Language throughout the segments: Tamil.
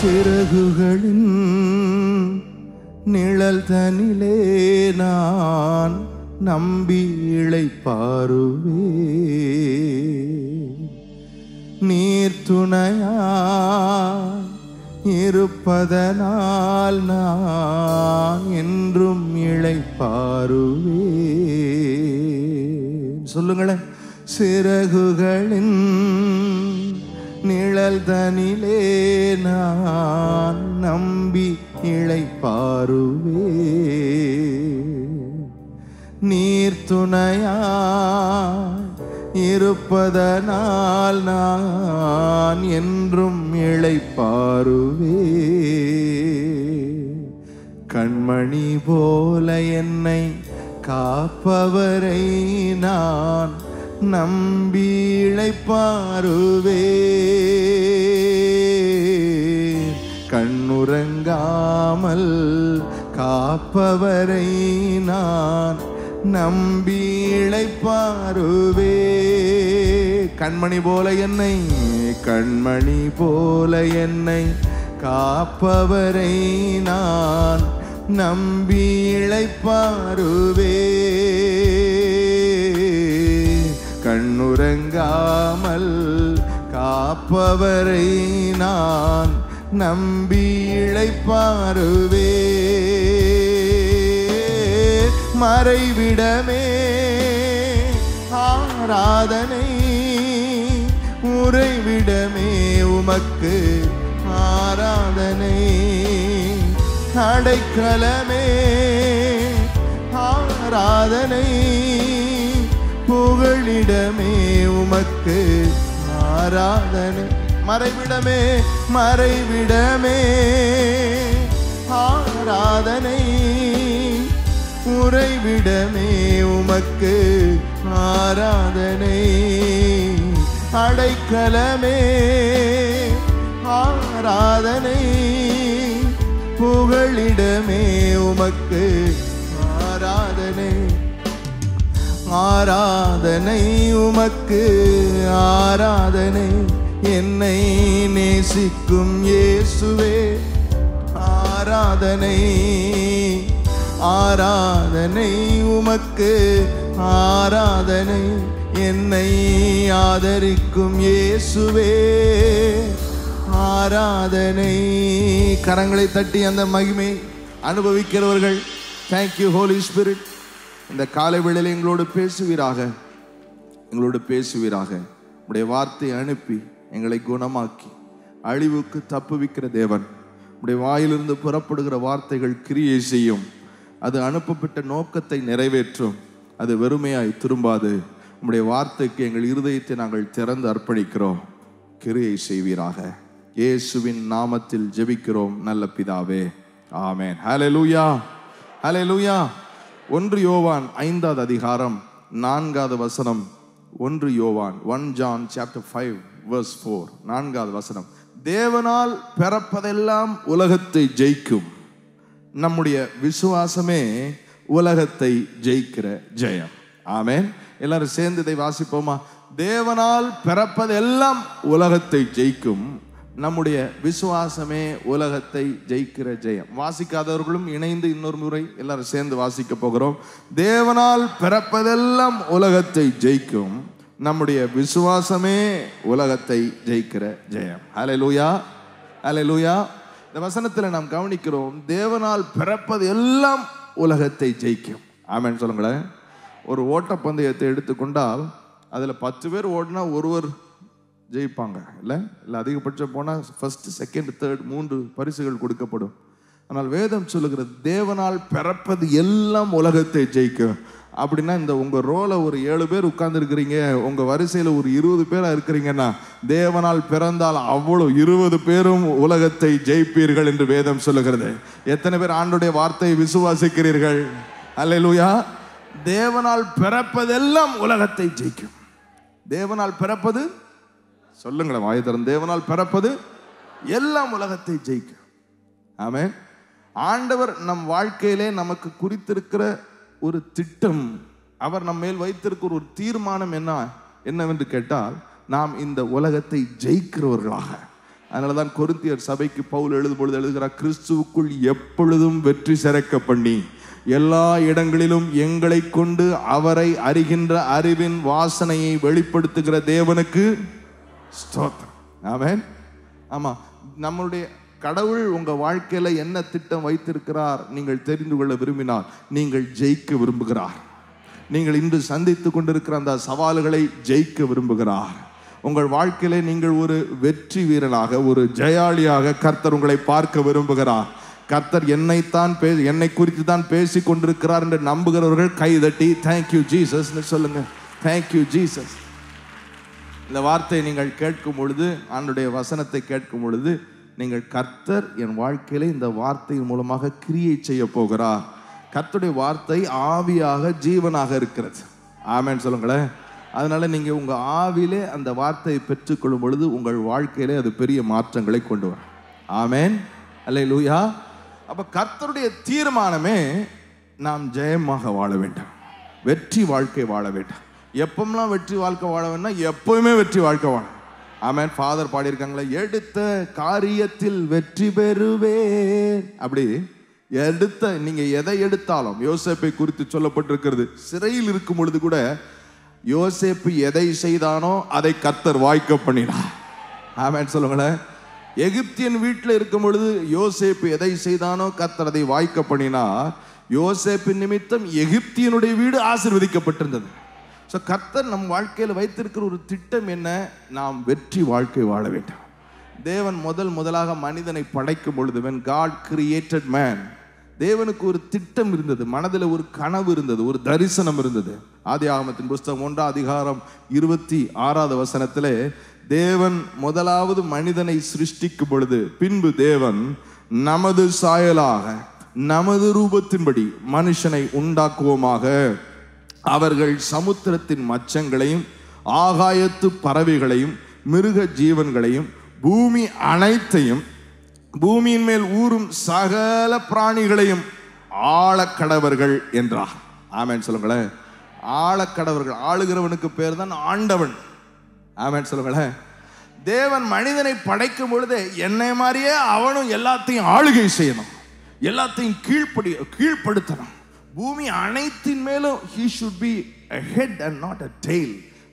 சிறகுகளின் நிழல் தனிலே நான் நம்பி இளைப்பாறுவே. நீர் துணையா இருப்பதனால் நான் என்றும் இளைப்பாறுவே. சொல்லுங்களேன். சிறகுகளின் நிழல் தனிலே நான் நம்பி இளைப்பாறுவே. நீர் துணையா இருப்பதனால் நான் என்றும் இளைப்பாறுவே. கண்மணி போல என்னை காப்பவரை நான் நம்பி இளைப்பாறுவே. கண்ணுறங்காமல் காப்பவரை நான் நம்பி இளைப்பாறுவே. கண்மணி போல என்னை, கண்மணி போல என்னை காப்பவரை நான் நம்பி இளைப்பாறுவே. கண்ணுறங்காமல் காப்பவரை நான் நம்பி இளைப்பாறுவே. மறைவிடமே ஆராதனை, உறைவிடமே உமக்கு ஆராதனை. அடைக்கலமே ஆராதனை, புகழிடமே உமக்கு ஆராதனை. மறைவிடமே, மறைவிடமே ஆராதனை, உறைவிடமே உமக்கு ஆராதனை. அடைக்கலமே ஆராதனை, புகழிடமே உமக்கு ஆராதனை. ஆராதனை உமக்கு ஆராதனை, என்னை நேசிக்கும் இயேசுவே ஆராதனை. ஆராதனை உமக்கு ஆராதனை, என்னை ஆதரிக்கும் இயேசுவே ஆராதனை. கரங்களை தட்டி அந்த மகிமை அனுபவிக்கிறவர்கள், தேங்க்யூ ஹோலி ஸ்பிரிட். இந்த காலை வேளையில் எங்களோடு பேசுவீராக, எங்களோடு பேசுவீராக. உடைய வார்த்தையை அனுப்பி எங்களை குணமாக்கி அழிவுக்கு தப்புவிக்கிற தேவன். உடைய வாயிலிருந்து புறப்படுகிற வார்த்தைகள் கிரியை செய்யும். அது அனுப்பப்பட்ட நோக்கத்தை நிறைவேற்றும். அது வெறுமையாய் திரும்பாது. உம்முடைய வார்த்தைக்கு எங்கள் இருதயத்தை நாங்கள் திறந்து அர்ப்பணிக்கிறோம். கிரியை செய்வீராக. இயேசுவின் நாமத்தில் ஜெபிக்கிறோம் நல்ல பிதாவே, ஆமென். ஹல்லேலூயா, ஹல்லேலூயா. 1 யோவான் 5வது அதிகாரம் 4வது வசனம். 1 யோவான் 1 John chapter 5 verse 4, 4வது வசனம். தேவனால் பிறப்பதெல்லாம் உலகத்தை ஜெயிக்கும். நம்முடைய விசுவாசமே உலகத்தை ஜெயிக்கிற ஜெயம். ஆமென். எல்லாரும் சேர்ந்து இதை வாசிப்போமா? தேவனால் பிறப்பதெல்லாம் உலகத்தை ஜெயிக்கும். நம்முடைய விசுவாசமே உலகத்தை ஜெயிக்கிற ஜெயம். வாசிக்காதவர்களும் இணைந்து இன்னொரு முறை எல்லாரும் சேர்ந்து வாசிக்க போகிறோம். தேவனால் பிறப்பதெல்லாம் உலகத்தை ஜெயிக்கும். நம்முடைய விசுவாசமே உலகத்தை ஜெயிக்கிற ஜெயம். ஹல்லேலூயா, ஹல்லேலூயா. இந்த வசனத்தில் நாம் கவனிக்கிறோம், தேவனால் பிறப்பது எல்லாம் உலகத்தை ஜெயிக்கும். ஆமென் சொல்லுங்களேன். ஒரு ஓட்டப்பந்தயத்தை எடுத்துக்கொண்டால் அதில் 10 பேர் ஓடினா ஒருவர் ஜெயிப்பாங்க, இல்லை இல்லை அதிகபட்சம் போனால் ஃபர்ஸ்ட், செகண்ட், தேர்ட் 3 பரிசுகள் கொடுக்கப்படும். ஆனால் வேதம் சொல்லுகிறது தேவனால் பிறப்பது எல்லாம் உலகத்தை ஜெயிக்கும். அப்படின்னா இந்த உங்கள் ரோல ஒரு 7 பேர் உட்கார்ந்துருக்கிறீங்க, உங்கள் வரிசையில் ஒரு 20 பேராக இருக்கிறீங்கன்னா தேவனால் பிறந்தால் அவ்வளோ 20 பேரும் உலகத்தை ஜெயிப்பீர்கள் என்று வேதம் சொல்லுகிறது. எத்தனை பேர் ஆண்டவருடைய வார்த்தையை விசுவாசிக்கிறீர்கள்? அல்லேலூயா. தேவனால் பிறப்பதெல்லாம் உலகத்தை ஜெயிக்கும். தேவனால் பிறப்பது, சொல்லுங்களேன் வாயை திறந்து, தேவனால் பிறப்பது எல்லாம் உலகத்தை ஜெயிக்கும். ஆமென். ஆண்டவர் நம் வாழ்க்கையிலே நமக்கு குறித்திருக்கிற ஒரு திட்டம், அவர் நம்ம மேல் வைத்திருக்கிற ஒரு தீர்மானம் என்னவென்று கேட்டால், நாம் இந்த உலகத்தை ஜெயிக்கிறவர்களாக, அதனாலதான் கொரிந்தியர் சபைக்கு பவுல் எழுதும் பொழுது எழுதுகிறார், கிறிஸ்துவுக்குள் எப்பொழுதும் வெற்றி சிறக்க பண்ணி எல்லா இடங்களிலும் எங்களை கொண்டு அவரை அறிகின்ற அறிவின் வாசனையை வெளிப்படுத்துகிற தேவனுக்கு ஸ்தோத்திரம். ஆமென். ஆமா, நம்மளுடைய கடவுள் உங்க வாழ்க்கையில என்ன திட்டம் வைத்திருக்கிறார் நீங்கள் தெரிந்து கொள்ள விரும்பினால் நீங்கள் ஜெயிக்க விரும்புகிறார். நீங்கள் இன்று சந்தித்து கொண்டிருக்கிற அந்த சவால்களை ஜெயிக்க விரும்புகிறார். உங்கள் வாழ்க்கையில நீங்கள் ஒரு வெற்றி வீரனாக, ஒரு ஜெயாளியாக கர்த்தர் உங்களை பார்க்க விரும்புகிறார். கர்த்தர் என்னை குறித்து தான் பேசி கொண்டிருக்கிறார் என்று நம்புகிறவர்கள் கைதட்டி தேங்க்யூ ஜீசஸ் சொல்லுங்க. Thank you Jesus. இந்த வார்த்தையை நீங்கள் கேட்கும் பொழுது, ஆண்டுடைய வசனத்தை கேட்கும் பொழுது, நீங்கள் கர்த்தர் என் வாழ்க்கையில இந்த வார்த்தையின் மூலமாக கிரியை செய்ய போகிறார். கர்த்தருடைய வார்த்தை ஆவியாக ஜீவனாக இருக்கிறது. ஆமென் சொல்லுங்களேன். அதனால நீங்க உங்க ஆவிலே அந்த வார்த்தையை பெற்றுக்கொள்ளும் பொழுது உங்கள் வாழ்க்கையிலே அது பெரிய மாற்றங்களை கொண்டு வரும். ஆமென். அல்லேலூயா. அப்ப கர்த்தருடைய தீர்மானமே நாம் ஜெயமாக வாழ வேண்டும், வெற்றி வாழ்க்கை வாழ வேண்டும். எப்பமெல்லாம் வெற்றி வாழ்க்கை வாழ வேண்டாம், எப்பவுமே வெற்றி வாழ்க்கை வாழ. ஆமென். ஃபாதர் பாடியிருக்காங்களே, எடுத்த காரியத்தில் வெற்றி பெறுவேன். அப்படி நீங்க எதை எடுத்தாலும், யோசேப்பை குறித்து சொல்லப்பட்டிருக்கிறது, சிறையில் இருக்கும் பொழுது கூட யோசேப்பு எதை செய்தானோ அதை கர்த்தர் வாய்க்க பண்ணினார். ஆமென் சொல்லுங்களேன். எகிப்தியன் வீட்டில் இருக்கும் பொழுது யோசேப்பு எதை செய்தானோ கர்த்தர் அதை வாய்க்க பண்ணினார். யோசேப்பின் நிமித்தம் எகிப்தியனுடைய வீடு ஆசீர்வதிக்கப்பட்டிருந்தது. ஸோ கர்த்தர் நம் வாழ்க்கையில் வைத்திருக்கிற ஒரு திட்டம் என்ன? நாம் வெற்றி வாழ்க்கை வாழ வேண்டும். தேவன் முதலாக மனிதனை படைக்கும் பொழுது, when God created man, தேவனுக்கு ஒரு திட்டம் இருந்தது, மனதில் ஒரு கனவு இருந்தது, ஒரு தரிசனம் இருந்தது. ஆதியாகமத்தின் புஸ்தகம் 1:26 வசனத்திலே தேவன் முதலாவது மனிதனை சிருஷ்டிக்கும் பொழுது, பின்பு தேவன் நமது சாயலாக நமது ரூபத்தின்படி மனுஷனை உண்டாக்குவோமாக, அவர்கள் சமுத்திரத்தின் மச்சங்களையும் ஆகாயத்து பறவைகளையும் மிருக ஜீவன்களையும் பூமி அனைத்தையும் பூமியின் மேல் ஊறும் சகல பிராணிகளையும் ஆளக்கடவர்கள் என்றார். ஆமென் சொல்லுங்களேன். ஆளக்கடவர்கள், ஆளுகிறவனுக்கு பேர் தான் ஆண்டவன். ஆமென் சொல்லுங்களேன். தேவன் மனிதனை படைக்கும் பொழுது என்னை மாதிரியே அவனும் எல்லாத்தையும் ஆளுகை செய்யணும், எல்லாத்தையும் கீழ்ப்படுத்தணும். பூமி அனைத்தின் மேலும் he should be a head and not a tail.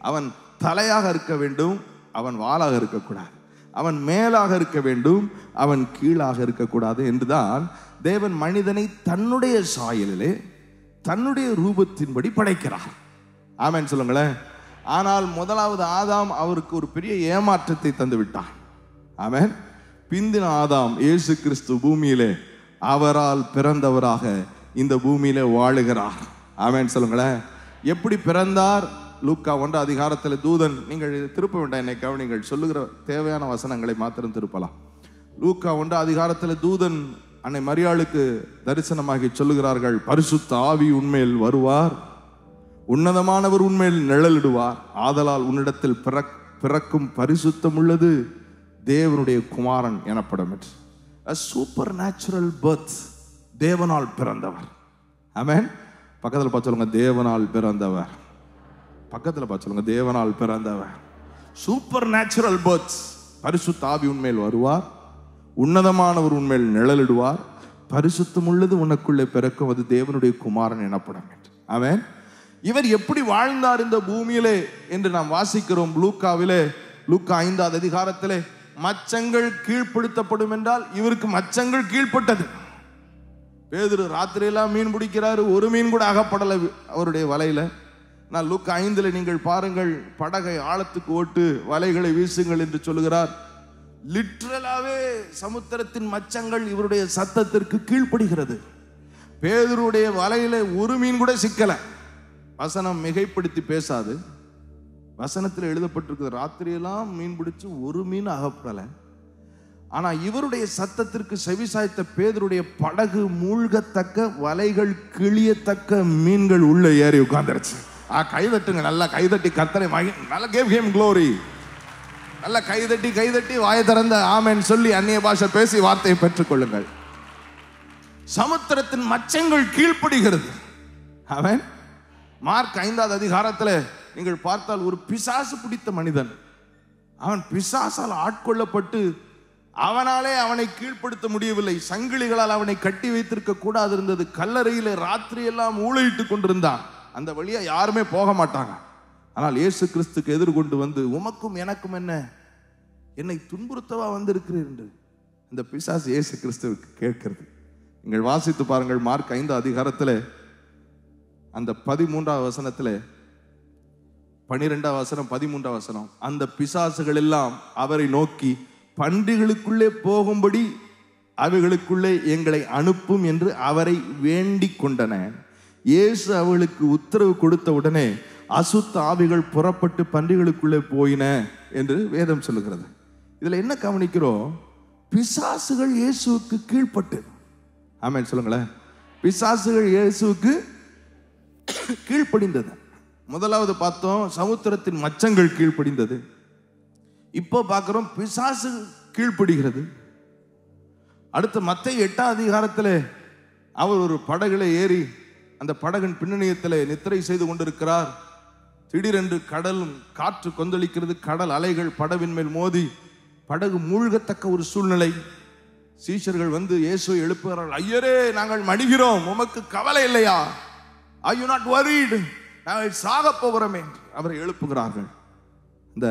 அவன் தலையாக இருக்க வேண்டும், அவன் வாலாக இருக்கக்கூடாது. அவன் மேலாக இருக்க வேண்டும், அவன் கீழாக இருக்கக்கூடாது என்றுதான் தேவன் மனிதனை தன்னுடைய சாயலிலே தன்னுடைய ரூபத்தின்படி படைக்கிறார். ஆமென் சொல்லுங்களேன். ஆனால் முதலாவது ஆதாம் அவருக்கு ஒரு பெரிய ஏமாற்றத்தை தந்து விட்டான். ஆமென். பிந்தின ஆதாம் இயேசு கிறிஸ்து பூமியிலே அவரால் பிறந்தவராக இந்த பூமியிலே வாழுகிறார். ஆமென் சொல்லுங்களேன். எப்படி பிறந்தார்? லூக்கா 1 தூதன், நீங்கள் திருப்ப வேண்டாம், என்னை கவனிங்கள், சொல்லுகிற தேவையான வசனங்களை மாத்திரம் திருப்பலாம். லூக்கா 1 தூதன் அன்னை மரியாளுக்கு தரிசனமாகி சொல்லுகிறார்கள், பரிசுத்த ஆவி உன்மேல் வருவார், உன்னதமானவர் உன்மேல் நிழலிடுவார், ஆதலால் உன்னிடத்தில் பிறக்கும் பரிசுத்தம் உள்ளது தேவனுடைய குமாரன் எனப்படும் என்று. சூப்பர் நேச்சுரல் பர்த், தேவனால் பிறந்தவர். ஆமென். பக்கத்தில் பார்த்து சொல்லுங்க, தேவனால் பிறந்தவர். பக்கத்தில் பார்த்து சொல்லுங்க, தேவனால் பிறந்தவர். Super natural births. பரிசுத்த ஆவி உன்மேல் வருவார், உன்னதமானவர் உன்மேல் நிழலிடுவார், பரிசுத்தம் உள்ளது உனக்குள்ளே பிறக்கும், அது தேவனுடைய குமாரன் எனப்படும். ஆமென். இவர் எப்படி வாழ்ந்தார் இந்த பூமியிலே என்று நாம் வாசிக்கிறோம். லூக்காவிலே, லூக்கா 5 மச்சங்கள் கீழ்ப்படுத்தப்படும் என்றால் இவருக்கு மச்சங்கள் கீழ்ப்பட்டது. பேதுரு ராத்திரியெல்லாம் மீன் பிடிக்கிறாரு, ஒரு மீன் கூட அகப்படலை அவருடைய வலையில. நான் லூக்கா 5 நீங்கள் பாருங்கள், படகை ஆழத்துக்கு ஓட்டு, வலைகளை வீசுங்கள் என்று சொல்லுகிறார். லிட்ரலாவே சமுத்திரத்தின் மச்சங்கள் இவருடைய சத்தத்திற்கு கீழ்ப்படுகிறது. பேதுருடைய வலையில ஒரு மீன் கூட சிக்கல. வசனம் மிகைப்படுத்தி பேசாது. வசனத்தில் எழுதப்பட்டிருக்கிறது, ராத்திரியெல்லாம் மீன் பிடிச்சு ஒரு மீன் அகப்படல. ஆனா இவருடைய சத்தத்திற்கு செவிசாய்த்த பேதுருடைய படகு மூழ்கத்தக்க, வலைகள் கிழியத்தக்க மீன்கள் உள்ள ஏறி உட்கார்ந்துருச்சு. கைதட்டுங்க, நல்லா கைதட்டி கர்த்தரை நல்லா give him glory. நல்லா கைதட்டி வாயை திறந்த ஆமென் சொல்லி அந்நிய பாஷை பேசி வார்த்தையை பெற்றுக் கொள்ளுங்கள். சமுத்திரத்தின் மச்சங்கள் கீழ்ப்படுகிறது. ஆமென். மார்க் 5 நீங்கள் பார்த்தால் ஒரு பிசாசு பிடித்த மனிதன், அவன் பிசாசால் ஆட்கொள்ளப்பட்டு அவனாலே அவனை கீழ்ப்படுத்த முடியவில்லை. சங்கிலிகளால் அவனை கட்டி வைத்திருக்க கூடாது இருந்தது. கல்லறையில ராத்திரி எல்லாம் ஊழையிட்டு கொண்டிருந்தான். அந்த வழியா யாருமே போக மாட்டாங்க. ஆனால் இயேசு கிறிஸ்துக்கு எதிர்கொண்டு வந்து, உமக்கும் எனக்கும் என்ன, என்னை துன்புறுத்தவா வந்திருக்கிறீர் என்று இந்த பிசாசு இயேசு கிறிஸ்துவுக்கு கேட்கிறது. நீங்கள் வாசித்து பாருங்கள். மார்க் 5 அதிகாரத்தில் அந்த 13வது வசனத்தில், 12வது வசனம் 13வது வசனம், அந்த பிசாசுகள் எல்லாம் அவரை நோக்கி, பன்றிகளுக்குள்ளே போகும்படி அவைகளுக்குள்ளே எங்களை அனுப்பும் என்று அவரை வேண்டிக் கொண்டன. இயேசு அவர்களுக்கு உத்தரவு கொடுத்த உடனே அசுத்த ஆவிகள் புறப்பட்டு பன்றிகளுக்குள்ளே போயின என்று வேதம் சொல்லுகிறது. இதுல என்ன கவனிக்கிறோம்? பிசாசுகள் இயேசுவுக்கு கீழ்ப்பட்டு. ஆமென் சொல்லுங்களேன். பிசாசுகள் இயேசுவுக்கு கீழ்ப்படிந்தது. முதலாவது பார்த்தோம், சமுத்திரத்தின் மச்சங்கள் கீழ்ப்படிந்தது. இப்போ பார்க்கிறோம் பிசாசு கீழ்ப்படுகிறது. அடுத்து மத்தேயு 8 அதிகாரத்தில் அவர் ஒரு படகுல ஏறி அந்த படகின் பின்னணியத்தில் நித்திரை செய்து கொண்டிருக்கிறார். திடீரென்று கடலும் காற்று கொந்தளிக்கிறது. கடல் அலைகள் படவின் மேல் மோதி படகு மூழ்கத்தக்க ஒரு சூழ்நிலை. சீஷர்கள் வந்து இயேசுவை எழுப்புகிறார்கள். ஐயரே, நாங்கள் மடிகிறோம், உமக்கு கவலை இல்லையா? Are you not worried? நாங்கள் சாக போகிறோமே என்று அவரை எழுப்புகிறார்கள். இந்த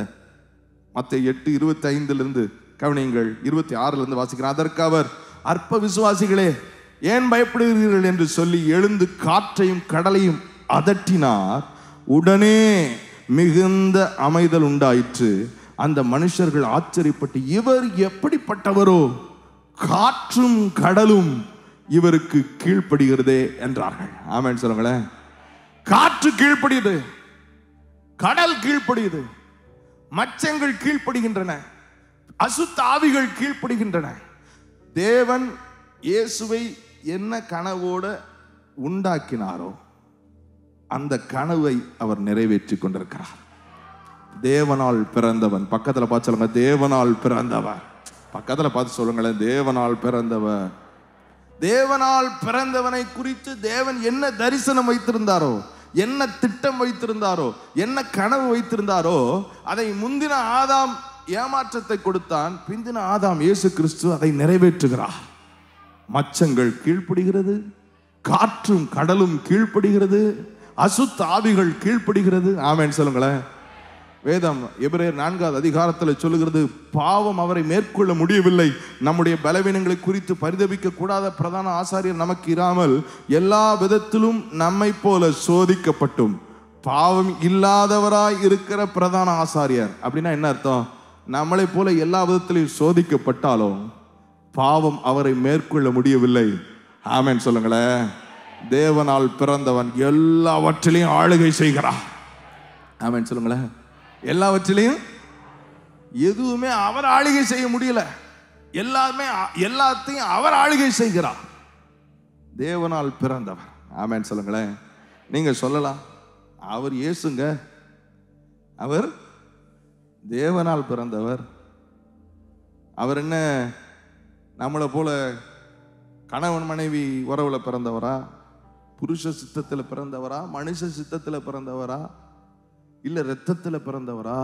மத்தேயு 8:25 கவனியுங்கள், 26 வாசிக்கிறார். அதற்கு அவர், அற்ப விசுவாசிகளே, ஏன் பயப்படுகிறீர்கள் என்று சொல்லி எழுந்து காற்றையும் கடலையும் அதட்டினார். உடனே மிகுந்த அமைதல் உண்டாயிற்று. அந்த மனுஷர்கள் ஆச்சரியப்பட்டு, இவர் எப்படிப்பட்டவரோ, காற்றும் கடலும் இவருக்கு கீழ்ப்படுகிறதே என்றார்கள். ஆமென் சொல்லுங்களேன். காற்று கீழ்ப்படியுது, கடல் கீழ்ப்படியுது, மச்சங்கள் கீழ்ப்படுகின்றன, அசுத்த ஆவிகள் கீழ்ப்படுகின்றன. தேவன் இயேசுவை என்ன கனவோடு உண்டாக்கினாரோ அந்த கனவை அவர் நிறைவேற்றி கொண்டிருக்கிறார். தேவனால் பிறந்தவன். பக்கத்தில் பார்த்து சொல்லுங்க, தேவனால் பிறந்தவர். பக்கத்தில் பார்த்து சொல்லுங்களேன், தேவனால் பிறந்தவர். தேவனால் பிறந்தவனை குறித்து தேவன் என்ன தரிசனம் வைத்திருந்தாரோ, என்ன திட்டம் வைத்திருந்தாரோ, என்ன கனவு வைத்திருந்தாரோ, அதை முந்தின ஆதாம் ஏமாற்றத்தை கொடுத்தான். பிந்தின ஆதாம் இயேசு கிறிஸ்து அதை நிறைவேற்றுகிறார். மச்சங்கள் கீழ்ப்படுகிறது, காற்றும் கடலும் கீழ்ப்படுகிறது, அசுத்த ஆவிகள் கீழ்ப்படுகிறது. ஆமென் சொல்லுங்களேன். வேதம் எபிரேயர் 4வது அதிகாரத்தில் சொல்லுகிறது, பாவம் அவரை மேற்கொள்ள முடியவில்லை. நம்முடைய பலவீனங்களை குறித்து பரிதபிக்க கூடாத பிரதான ஆசாரியர் நமக்கு இராமல் எல்லா விதத்திலும் நம்மை போல சோதிக்கப்பட்டும் பாவம் இல்லாதவராய் இருக்கிற பிரதான ஆசாரியர். அப்படின்னா என்ன அர்த்தம்? நம்மளை போல எல்லா விதத்திலையும் சோதிக்கப்பட்டாலும் பாவம் அவரை மேற்கொள்ள முடியவில்லை. ஆமென் சொல்லுங்களேன். தேவனால் பிறந்தவன் எல்லாவற்றிலையும் ஆளுகை செய்கிறார். ஆமென் சொல்லுங்களேன். எல்லாவற்றிலையும் எதுவுமே அவர் ஆளுகை செய்ய முடியல. எல்லாத்தையும் அவர் ஆளுகை செய்கிறார். தேவனால் பிறந்தவர். ஆமென் சொல்லுங்களேன். நீங்க சொல்லலாம், அவர் இயேசுங்க, அவர் தேவனால் பிறந்தவர். அவர் என்ன நம்மளை போல கணவன் மனைவி உறவுல பிறந்தவரா, புருஷ சித்தத்தில் பிறந்தவரா, மனுஷ சித்தத்தில் பிறந்தவரா, இல்ல இரத்தத்தில் பிறந்தவரா?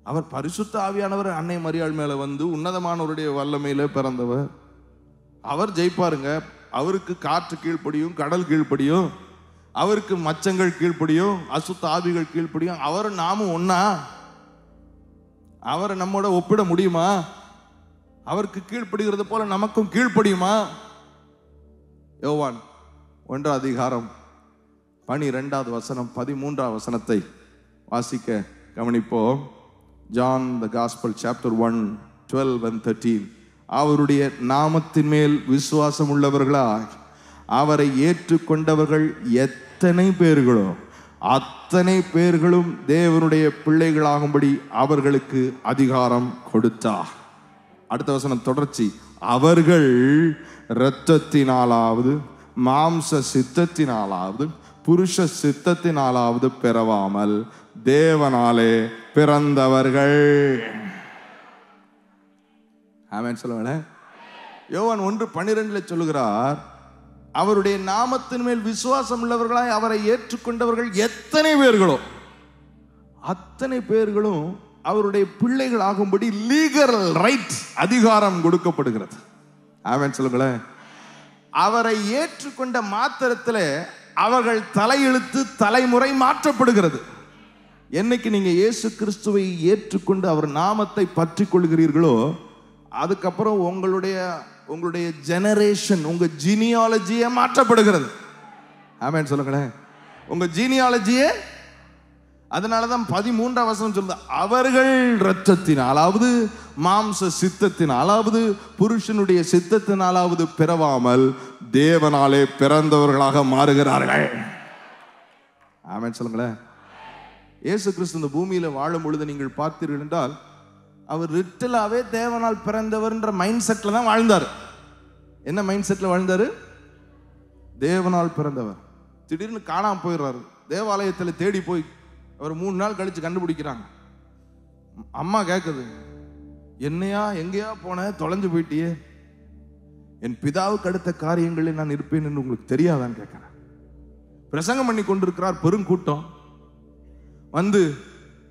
அவர் பரிசுத்த ஆவியானவர் அன்னை மரியாள் மேல வந்து உன்னதமானவருடைய வல்லமையில பிறந்தவர். அவர் ஜெயிப்பாருங்க. அவருக்கு காற்று கீழ்ப்படியும், கடல் கீழ்ப்படியும், அவருக்கு மச்சங்கள் கீழ்ப்படியும், அசுத்த ஆவிகள் கீழ்ப்படியும். அவர் நாமும் ஒன்னா? அவரை நம்மோட ஒப்பிட முடியுமா? அவருக்கு கீழ்ப்படுகிறது போல நமக்கும் கீழ்ப்படியுமா? யோவான் 1 அதிகாரம் 12வது வசனம் 13வது வசனத்தை வாசிக்க கவனிப்போம். John the Gospel chapter 1:12 and 13. அவருடைய நாமத்தின் மேல் விசுவாசம் உள்ளவர்களாய் அவரை ஏற்றுக்கொண்டவர்கள் எத்தனை பேர்களோ அத்தனை பேர்களும் தேவனுடைய பிள்ளைகளாகும்படி அவர்களுக்கு அதிகாரம் கொடுத்தார். அடுத்த வசனம் தொடர்ச்சி. அவர்கள் இரத்தத்தினாலாவது மாம்ச சித்தத்தினாலாவது புருஷ சித்தத்தினாலாவது பெறவாமல் தேவனாலே பிறந்தவர்கள். ஆமென் சொல்லுங்களேன். யோவான் 1:12 சொல்லுகிறார், அவருடைய நாமத்தின் மேல் விசுவாசம் உள்ளவர்களாய் அவரை ஏற்றுக்கொண்டவர்கள் எத்தனை பேர்களோ அத்தனை பேர்களும் அவருடைய பிள்ளைகள் ஆகும்படி லீகல் ரைட், அதிகாரம் கொடுக்கப்படுகிறது. ஆமென் சொல்லுங்களேன். அவரை ஏற்றுக்கொண்ட மாத்திரத்தில் அவர்கள் தலையெழுத்து தலைமுறை மாற்றப்படுகிறது. என்னைக்கு நீங்க இயேசு கிறிஸ்துவை ஏற்றுக்கொண்டு அவர் நாமத்தை பற்றி கொள்கிறீர்களோ, அதுக்கப்புறம் உங்களுடைய ஜெனரேஷன், உங்க ஜீனியாலஜியே மாற்றப்படுகிறது. ஆமென் சொல்லுங்களேன். உங்க ஜீனியாலஜியே. அதனாலதான் 13ஆம் வசனம் சொல்லுது, அவர்கள் இரத்தத்தினாலாவது மாம்ச சித்தத்தினாலாவது புருஷனுடைய சித்தத்தினாலாவது பிறவாமல் தேவனாலே பிறந்தவர்களாக மாறுகிறார்கள். ஆமென் சொல்லுங்களேன். இயேசு கிறிஸ்து இந்த பூமியில வாழும் பொழுது நீங்கள் பார்த்தீர்கள் என்றால், அவர் லிட்டலாவே தேவனால் பிறந்தவர் என்ற மைண்ட் செட்ல தான் வாழ்ந்தார். என்ன மைண்ட் செட்ல வாழ்ந்தாரு? தேவனால் பிறந்தவர். திடீர்னு காணாம போயிடுறாரு. தேவாலயத்தில் தேடி போய் அவர் 3 நாள் கழிச்சு கண்டுபிடிக்கிறாங்க. அம்மா கேட்குது, என்னையா எங்கேயா போன, தொலைஞ்சு போயிட்டியே, என் பிதாவுக்கு அடுத்த காரியங்களில் நான் இருப்பேன் என்று உங்களுக்கு தெரியாதான்னு கேட்கிறேன். பிரசங்கம் பண்ணி கொண்டிருக்கிறார். பெருங்கூட்டம் வந்து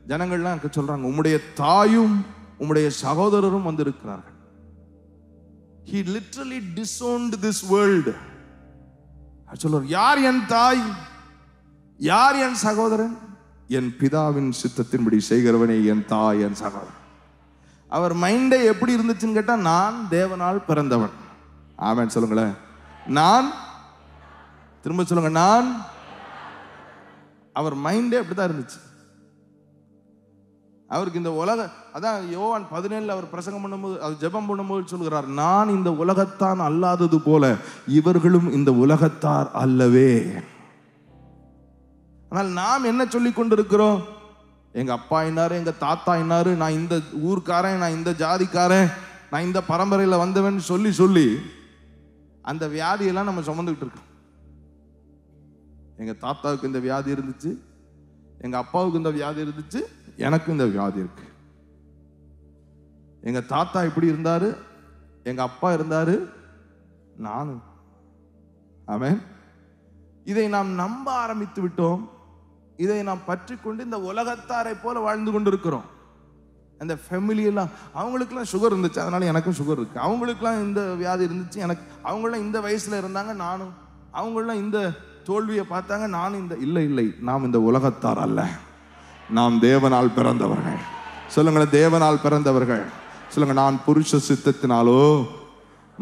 ஜனங்கள்லாம் சொல்றாங்க, உம்முடைய தாயும் உம்முடைய சகோதரரும் வந்து இருக்கிறார்கள். He literally disowned this world. சொல்றார், யார் என் தாய், யார் என் சகோதரன்? என் பிதாவின் சித்தத்தின்படி செய்கிறவனே என் தாய், என் சகோதரன். அவர் மைண்டே எப்படி இருந்துச்சுன்னு கேட்டா, நான் தேவனால் பிறந்தவன். ஆமென் சொல்லுங்களேன். நான், திரும்ப சொல்லுங்க, நான். அவர் மைண்டே அப்படிதான் இருந்துச்சு. அவருக்கு இந்த உலக, அதான் யோவான் 17 அவர் பிரசங்கம் பண்ணும்போது, அவர் ஜெபம் பண்ணும்போது சொல்கிறார், நான் இந்த உலகத்தான் அல்லாதது போல இவர்களும் இந்த உலகத்தார் அல்லவே. ஆனால் நாம் என்ன சொல்லி கொண்டிருக்கிறோம்? எங்க அப்பா என்னாரு, எங்க தாத்தா என்னாரு, நான் இந்த ஊர்க்காரன், நான் இந்த ஜாதிக்காரன், நான் இந்த பரம்பரையில் வந்தவன் சொல்லி சொல்லி அந்த வியாதியெல்லாம் நம்ம சுமந்துக்கிட்டு இருக்கோம். எங்க தாத்தாவுக்கு இந்த வியாதி இருந்துச்சு, எங்க அப்பாவுக்கு இந்த வியாதி இருந்துச்சு, எனக்கு இந்த வியாதி இருக்கு. எங்க தாத்தா இப்படி இருந்தாரு, எங்க அப்பா இருந்தாரு, நானும். ஆமென். இதை நாம் நம்ப ஆரம்பித்து விட்டோம். இதை நாம் பற்றி கொண்டு இந்த உலகத்தாரை போல வாழ்ந்து கொண்டிருக்கிறோம். அந்த ஃபேமிலியெல்லாம், அவங்களுக்குலாம் சுகர் இருந்துச்சு, அதனால எனக்கும் சுகர் இருக்கு. அவங்களுக்குலாம் இந்த வியாதி இருந்துச்சு, எனக்கு. அவங்களாம் இந்த வயசுல இருந்தாங்க, நானும். அவங்களாம் இந்த தோல்வியை பார்த்தாங்க, நானும் இந்த. இல்லை இல்லை, நாம் இந்த உலகத்தார் அல்ல, நாம் தேவனால் பிறந்தவர்கள். சொல்லுங்களேன், தேவனால் பிறந்தவர்கள். சொல்லுங்க, நான் புருஷ சித்தத்தினாலோ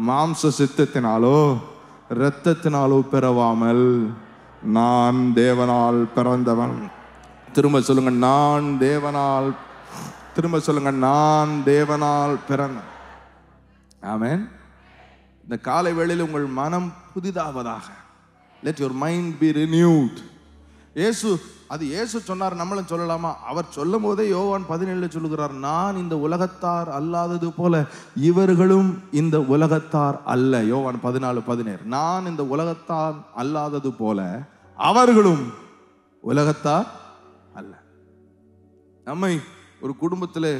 மாம்ச சித்தத்தினாலோ இரத்தத்தினாலோ பிறவாமல் நான் தேவனால் பிறந்தவன். திரும்ப சொல்லுங்க, நான் தேவனால். திரும்ப சொல்லுங்க, நான் தேவனால் பிறந்த. ஆமென். இந்த காலை வேளையில் உங்கள் மனம் புதிதாவதாக. Let your mind be renewed. இயேசு சொன்னார், நம்மளும் சொல்லலாமா? அவர் சொல்லும் போதே யோவான் 17 சொல்லுகிறார், நான் இந்த உலகத்தார் அல்லாதது போல இவர்களும் இந்த உலகத்தார் அல்ல. யோவான் 14:17. நான் இந்த உலகத்தார் அல்லாதது போல அவர்களும் உலகத்தார் அல்ல. நம்மை ஒரு குடும்பத்தில்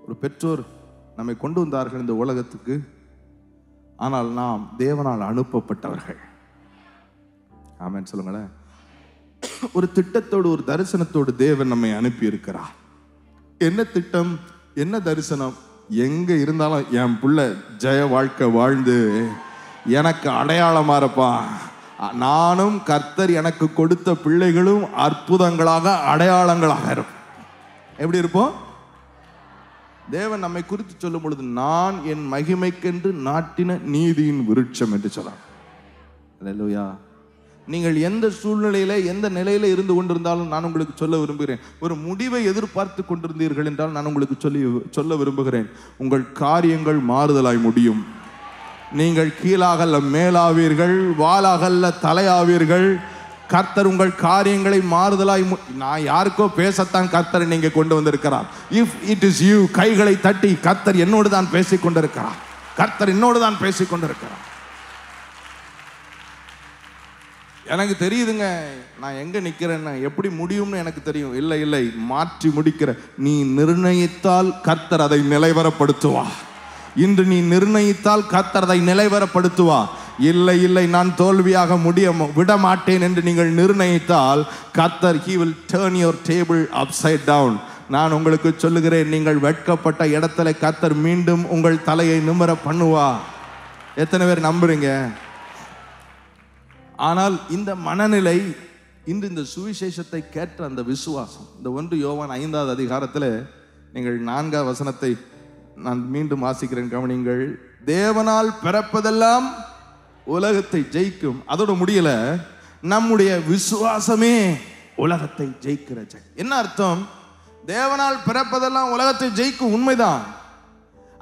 ஒரு பெற்றோர் நம்மை கொண்டு வந்தார்கள் இந்த உலகத்துக்கு. ஆனால் நாம் தேவனால் அனுப்பப்பட்டவர்கள். ஆமென் சொல்லுங்களேன். ஒரு திட்டத்தோடு, ஒரு தரிசனத்தோடு தேவன் நம்மை அனுப்பி இருக்கிறார். என்ன திட்டம், என்ன தரிசனம்? எங்க இருந்தாலும் என் பிள்ளை ஜெய வாழ்க்கை வாழ்ந்து எனக்கு அடையாளமா இருப்பான். நானும் கர்த்தர் எனக்கு கொடுத்த பிள்ளைகளும் அற்புதங்களாக, அடையாளங்களாக இருப்போம். எப்படி இருப்போம்? தேவன் நம்மை குறித்து சொல்லும் பொழுது, நான் என் மகிமைக்கென்று நாட்டின நீதியின் விருட்சம் என்று சொல்றார். அல்லேலூயா. நீங்கள் எந்த சூழ்நிலையில, எந்த நிலையில இருந்து கொண்டிருந்தாலும் நான் உங்களுக்கு சொல்ல விரும்புகிறேன், ஒரு முடிவை எதிர்பார்த்து கொண்டிருந்தீர்கள் என்றால் நான் உங்களுக்கு சொல்ல விரும்புகிறேன், உங்கள் காரியங்கள் மாறுதலாய் முடியும். நீங்கள் கீழாகல்ல மேலாவீர்கள், வாளாகல்ல தலையாவீர்கள். கர்த்தர் உங்கள் காரியங்களை மாறுதலாய். நான் யாருக்கோ பேசத்தான் கர்த்தரை நீங்க கொண்டு வந்திருக்கிறார். இஃப் இட் இஸ் யூ, கைகளை தட்டி, கர்த்தர் என்னோடு தான் பேசிக் கொண்டிருக்கிறார், கர்த்தர் என்னோடு தான் பேசிக் கொண்டிருக்கிறார். எனக்கு தெரியுதுங்க, நான் எங்க நிக்கிறேன்னு, எப்படி முடியும்னு எனக்கு தெரியும். இல்லை இல்லை, மாற்றி முடிக்கிற நீ நிர்ணயித்தால் கர்த்தர் அதை நிலைவரப்படுத்துவா. இன்று நீ நிர்ணயித்தால் கர்த்தர் அதை நிலைவரப்படுத்துவா. இல்லை இல்லை, நான் தோல்வியாக விட மாட்டேன் என்று நீங்கள் நிர்ணயித்தால் கர்த்தர், he will turn your table upside down. நான் உங்களுக்கு சொல்லுகிறேன், நீங்கள் வெட்கப்பட்ட இடத்துல கர்த்தர் மீண்டும் உங்கள் தலையை நிமிர பண்ணுவா. எத்தனை பேர் நம்புறீங்க? ஆனால் இந்த மனநிலை, இன்று இந்த சுவிசேஷத்தை கேட்ட அந்த விசுவாசம், இந்த 1 யோவான் 5வது அதிகாரத்தில் நீங்கள் 4வது வசனத்தை நான் மீண்டும் வாசிக்கிறேன், கவனிங்கள். தேவனால் பிறப்பதெல்லாம் உலகத்தை ஜெயிக்கும். அதோட முடியல, நம்முடைய விசுவாசமே உலகத்தை ஜெயிக்கிற ஜெய். என்ன அர்த்தம்? தேவனால் பிறப்பதெல்லாம் உலகத்தை ஜெயிக்கும், உண்மைதான்.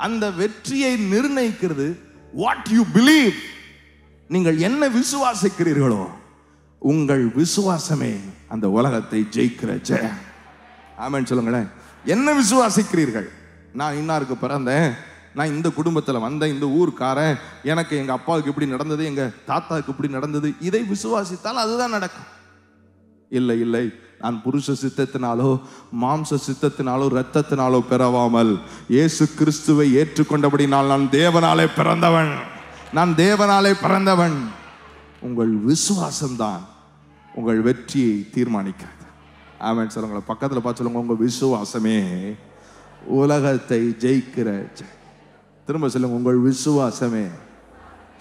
அந்த வெற்றியை நிர்ணயிக்கிறது வாட் யூ பிலீவ். நீங்கள் என்ன விசுவாசிக்கிறீர்களோ, உங்கள் விசுவாசமே அந்த உலகத்தை ஜெயிக்கிற ஜெயம். ஆமென் சொல்லுங்களேன். என்ன விசுவாசிக்கிறீர்கள்? நான் இன்னாருக்கு பிறந்தேன், நான் இந்த குடும்பத்தில் வந்தேன், இந்த ஊருக்காரன், எனக்கு எங்க அப்பாவுக்கு இப்படி நடந்தது, எங்க தாத்தாவுக்கு இப்படி நடந்தது, இதை விசுவாசித்தால் அதுதான் நடக்கும். இல்லை இல்லை, நான் புருஷ சித்தத்தினாலோ மாம்ச சித்தத்தினாலோ இரத்தத்தினாலோ பிறவாமல் இயேசு கிறிஸ்துவை ஏற்றுக்கொண்டபடினால் நான் தேவனாலே பிறந்தவன், நான் தேவனாலே பிறந்தவன். உங்கள் விசுவாசம்தான் உங்கள் வெற்றியை தீர்மானிக்கிறது. ஆமென் சொல்லுங்களேன். பக்கத்தில் பார்த்து சொல்லுங்க, உங்கள் விசுவாசமே உலகத்தை ஜெயிக்கிற. திரும்ப சொல்லுங்க, உங்கள் விசுவாசமே.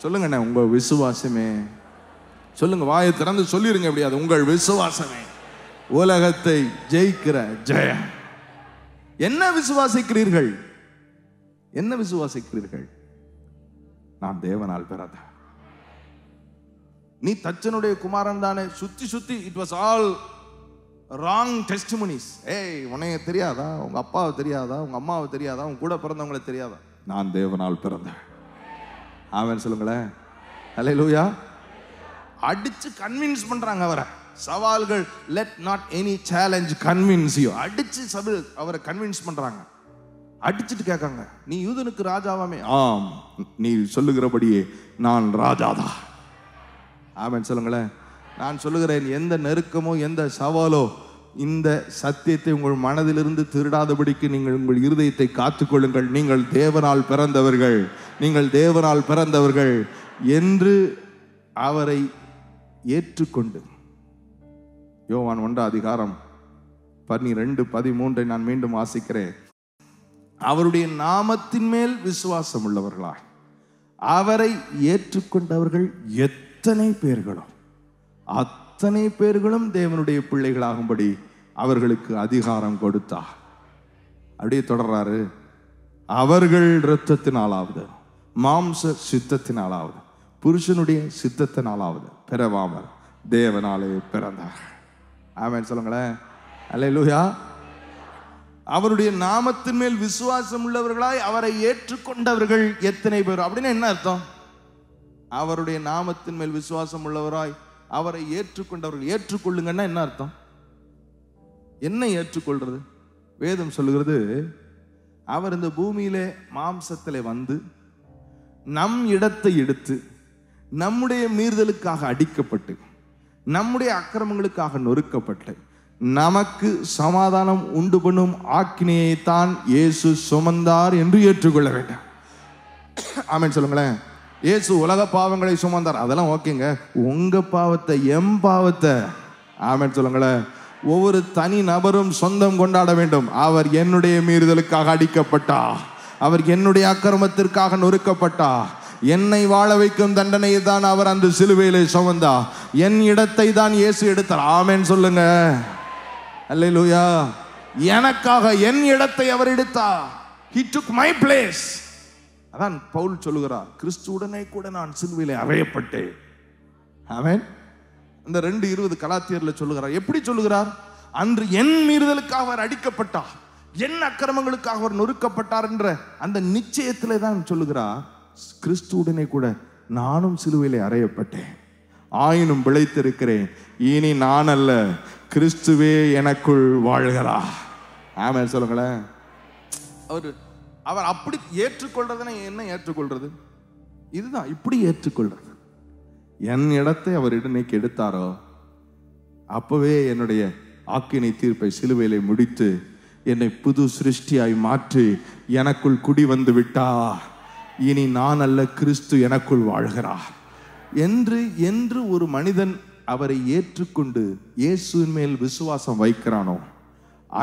சொல்லுங்கண்ணே, உங்கள் விசுவாசமே. சொல்லுங்க, வாயை திறந்து சொல்லிருங்க. எப்படியாது? உங்கள் விசுவாசமே உலகத்தை ஜெயிக்கிற ஜெயம். என்ன விசுவாசிக்கிறீர்கள்? என்ன விசுவாசிக்கிறீர்கள்? நான் தேவனால் பிறந்த, நீ தச்சனுடைய குமாரன் தானே. சுத்தி சுத்தி it was all wrong testimonies. ஏய், உன்னைய தெரியாதா? உங்க அப்பாவை தெரியாதா? உங்க அம்மாவை தெரியாதா? உங்க கூட பிறந்தவங்களை தெரியாதா? நான் தேவனால் பிறந்தேன். ஆமென் சொல்லுங்களேன். அல்லேலூயா. அடிச்சு கன்வின்ஸ் பண்றாங்க அவரை. சவால்கள், let not any challenge convince you. அடிச்சு அவரை கன்வின்ஸ் பண்றாங்க. அடிச்சுட்டு கேட்காங்க, நீ யூதனுக்கு ராஜாவாமே? ஆம், நீ சொல்லுகிறபடியே நான் ராஜாதான். ஆமென் சொல்லுங்களேன். நான் சொல்லுகிறேன், எந்த நெருக்கமோ எந்த சவாலோ இந்த சத்தியத்தை உங்கள் மனதிலிருந்து திருடாதபடிக்கு நீங்கள் உங்கள் இருதயத்தை காத்துக்கொள்ளுங்கள். நீங்கள் தேவனால் பிறந்தவர்கள், நீங்கள் தேவனால் பிறந்தவர்கள் என்று அவரை ஏற்றுக்கொண்டு. யோவான் 1 அதிகாரம் 12-13 நான் மீண்டும் வாசிக்கிறேன். அவருடைய நாமத்தின் மேல் விசுவாசம் உள்ளவர்களாய் அவரை ஏற்றுக்கொண்டவர்கள் எத்தனை பேர்களோ அத்தனை பேர்களும் தேவனுடைய பிள்ளைகளாகும்படி அவர்களுக்கு அதிகாரம் கொடுத்தார். அப்படியே தொடர்றாரு. அவர்கள் இரத்தத்தினாலாவது மாம்ச சித்தத்தினாலாவது புருஷனுடைய சித்தத்தினாலாவது பிறவாமல் தேவனாலே பிறந்தார். ஆமென் சொல்லுங்களேன். அல்லேலூயா. அவருடைய நாமத்தின் மேல் விசுவாசம் உள்ளவர்களாய் அவரை ஏற்றுக்கொண்டவர்கள் எத்தனை பேர்? அப்படின்னு என்ன அர்த்தம்? அவருடைய நாமத்தின் மேல் விசுவாசம் உள்ளவராய் அவரை ஏற்றுக்கொண்டவர்கள். ஏற்றுக்கொள்ளுங்கன்னா என்ன அர்த்தம்? என்ன ஏற்றுக்கொள்றது? வேதம் சொல்லுகிறது, அவர் இந்த பூமியிலே மாம்சத்திலே வந்து நம் இடத்தை எடுத்து நம்முடைய மீறுதலுக்காக அடிக்கப்பட்டு நம்முடைய அக்கிரமங்களுக்காக நொறுக்கப்பட்டு நமக்கு சமாதானம் உண்டு பண்ணும் ஆக்கினையை தான் இயேசு சுமந்தார் என்று ஏற்றுக்கொள்ள வேண்டும். ஆமென் சொல்லுங்களேன். இயேசு உலக பாவங்களை சுமந்தார், அதெல்லாம் ஓகேங்க. உங்க பாவத்தை, எம் பாவத்தை, ஆமென் சொல்லுங்களேன், ஒவ்வொரு தனி நபரும் சொந்தம் கொண்டாட வேண்டும். அவர் என்னுடைய மீறுதலுக்காக அடிக்கப்பட்டார், அவர் என்னுடைய அக்கிரமத்திற்காக நொறுக்கப்பட்டார், என்னை வாழ வைக்கும் தண்டனையை தான் அவர் அந்த சிலுவையிலே சுமந்தார், என் இடத்தை தான் இயேசு எடுத்தார். ஆமென் சொல்லுங்க. அல்லேலூயா. எனக்காக என் இடத்தை அவர் எடுத்தார். He took my place. அதான் பவுல் சொல்லுகிறார், கிறிஸ்துவுடனே கூட நான் சிலுவையிலே அறையப்பட்டேன். ஆமென். இந்த 2:20 கலாத்தியர்ல சொல்லுகிறார். எப்படி சொல்லுகிறார்? அன்று என் மீறுதலுக்காக அவர் அடிக்கப்பட்டார், என் அக்கிரமங்களுக்காக அவர் நொறுக்கப்பட்டார் என்ற அந்த நிச்சயத்திலே தான் சொல்லுகிறார், கிறிஸ்துவுடனே கூட நானும் சிலுவையிலே அறையப்பட்டேன், ஆயினும் பிழைத்திருக்கிறேன், இனி நான் அல்ல கிறிஸ்துவே எனக்குள் வாழ்கிறார். ஆமென் சொல்லுங்களேன். அவர் அப்படி ஏற்றுக்கொள்றதுன்னா என்ன ஏற்றுக்கொள்றது? இதுதான், இப்படி ஏற்றுக்கொள்றது. என் இடத்தை அவர் இன்னைக்கு எடுத்தாரோ அப்பவே என்னுடைய ஆக்கினை தீர்ப்பை சிலுவையிலே முடித்து என்னை புது சிருஷ்டியாய் மாற்றி எனக்குள் குடி வந்து விட்டார். இனி நான் அல்ல கிறிஸ்து எனக்குள் வாழ்கிறார் என்று ஒரு மனிதன் அவரை ஏற்றுக்கொண்டு இயேசுவின் மேல் விசுவாசம் வைக்கிறானோ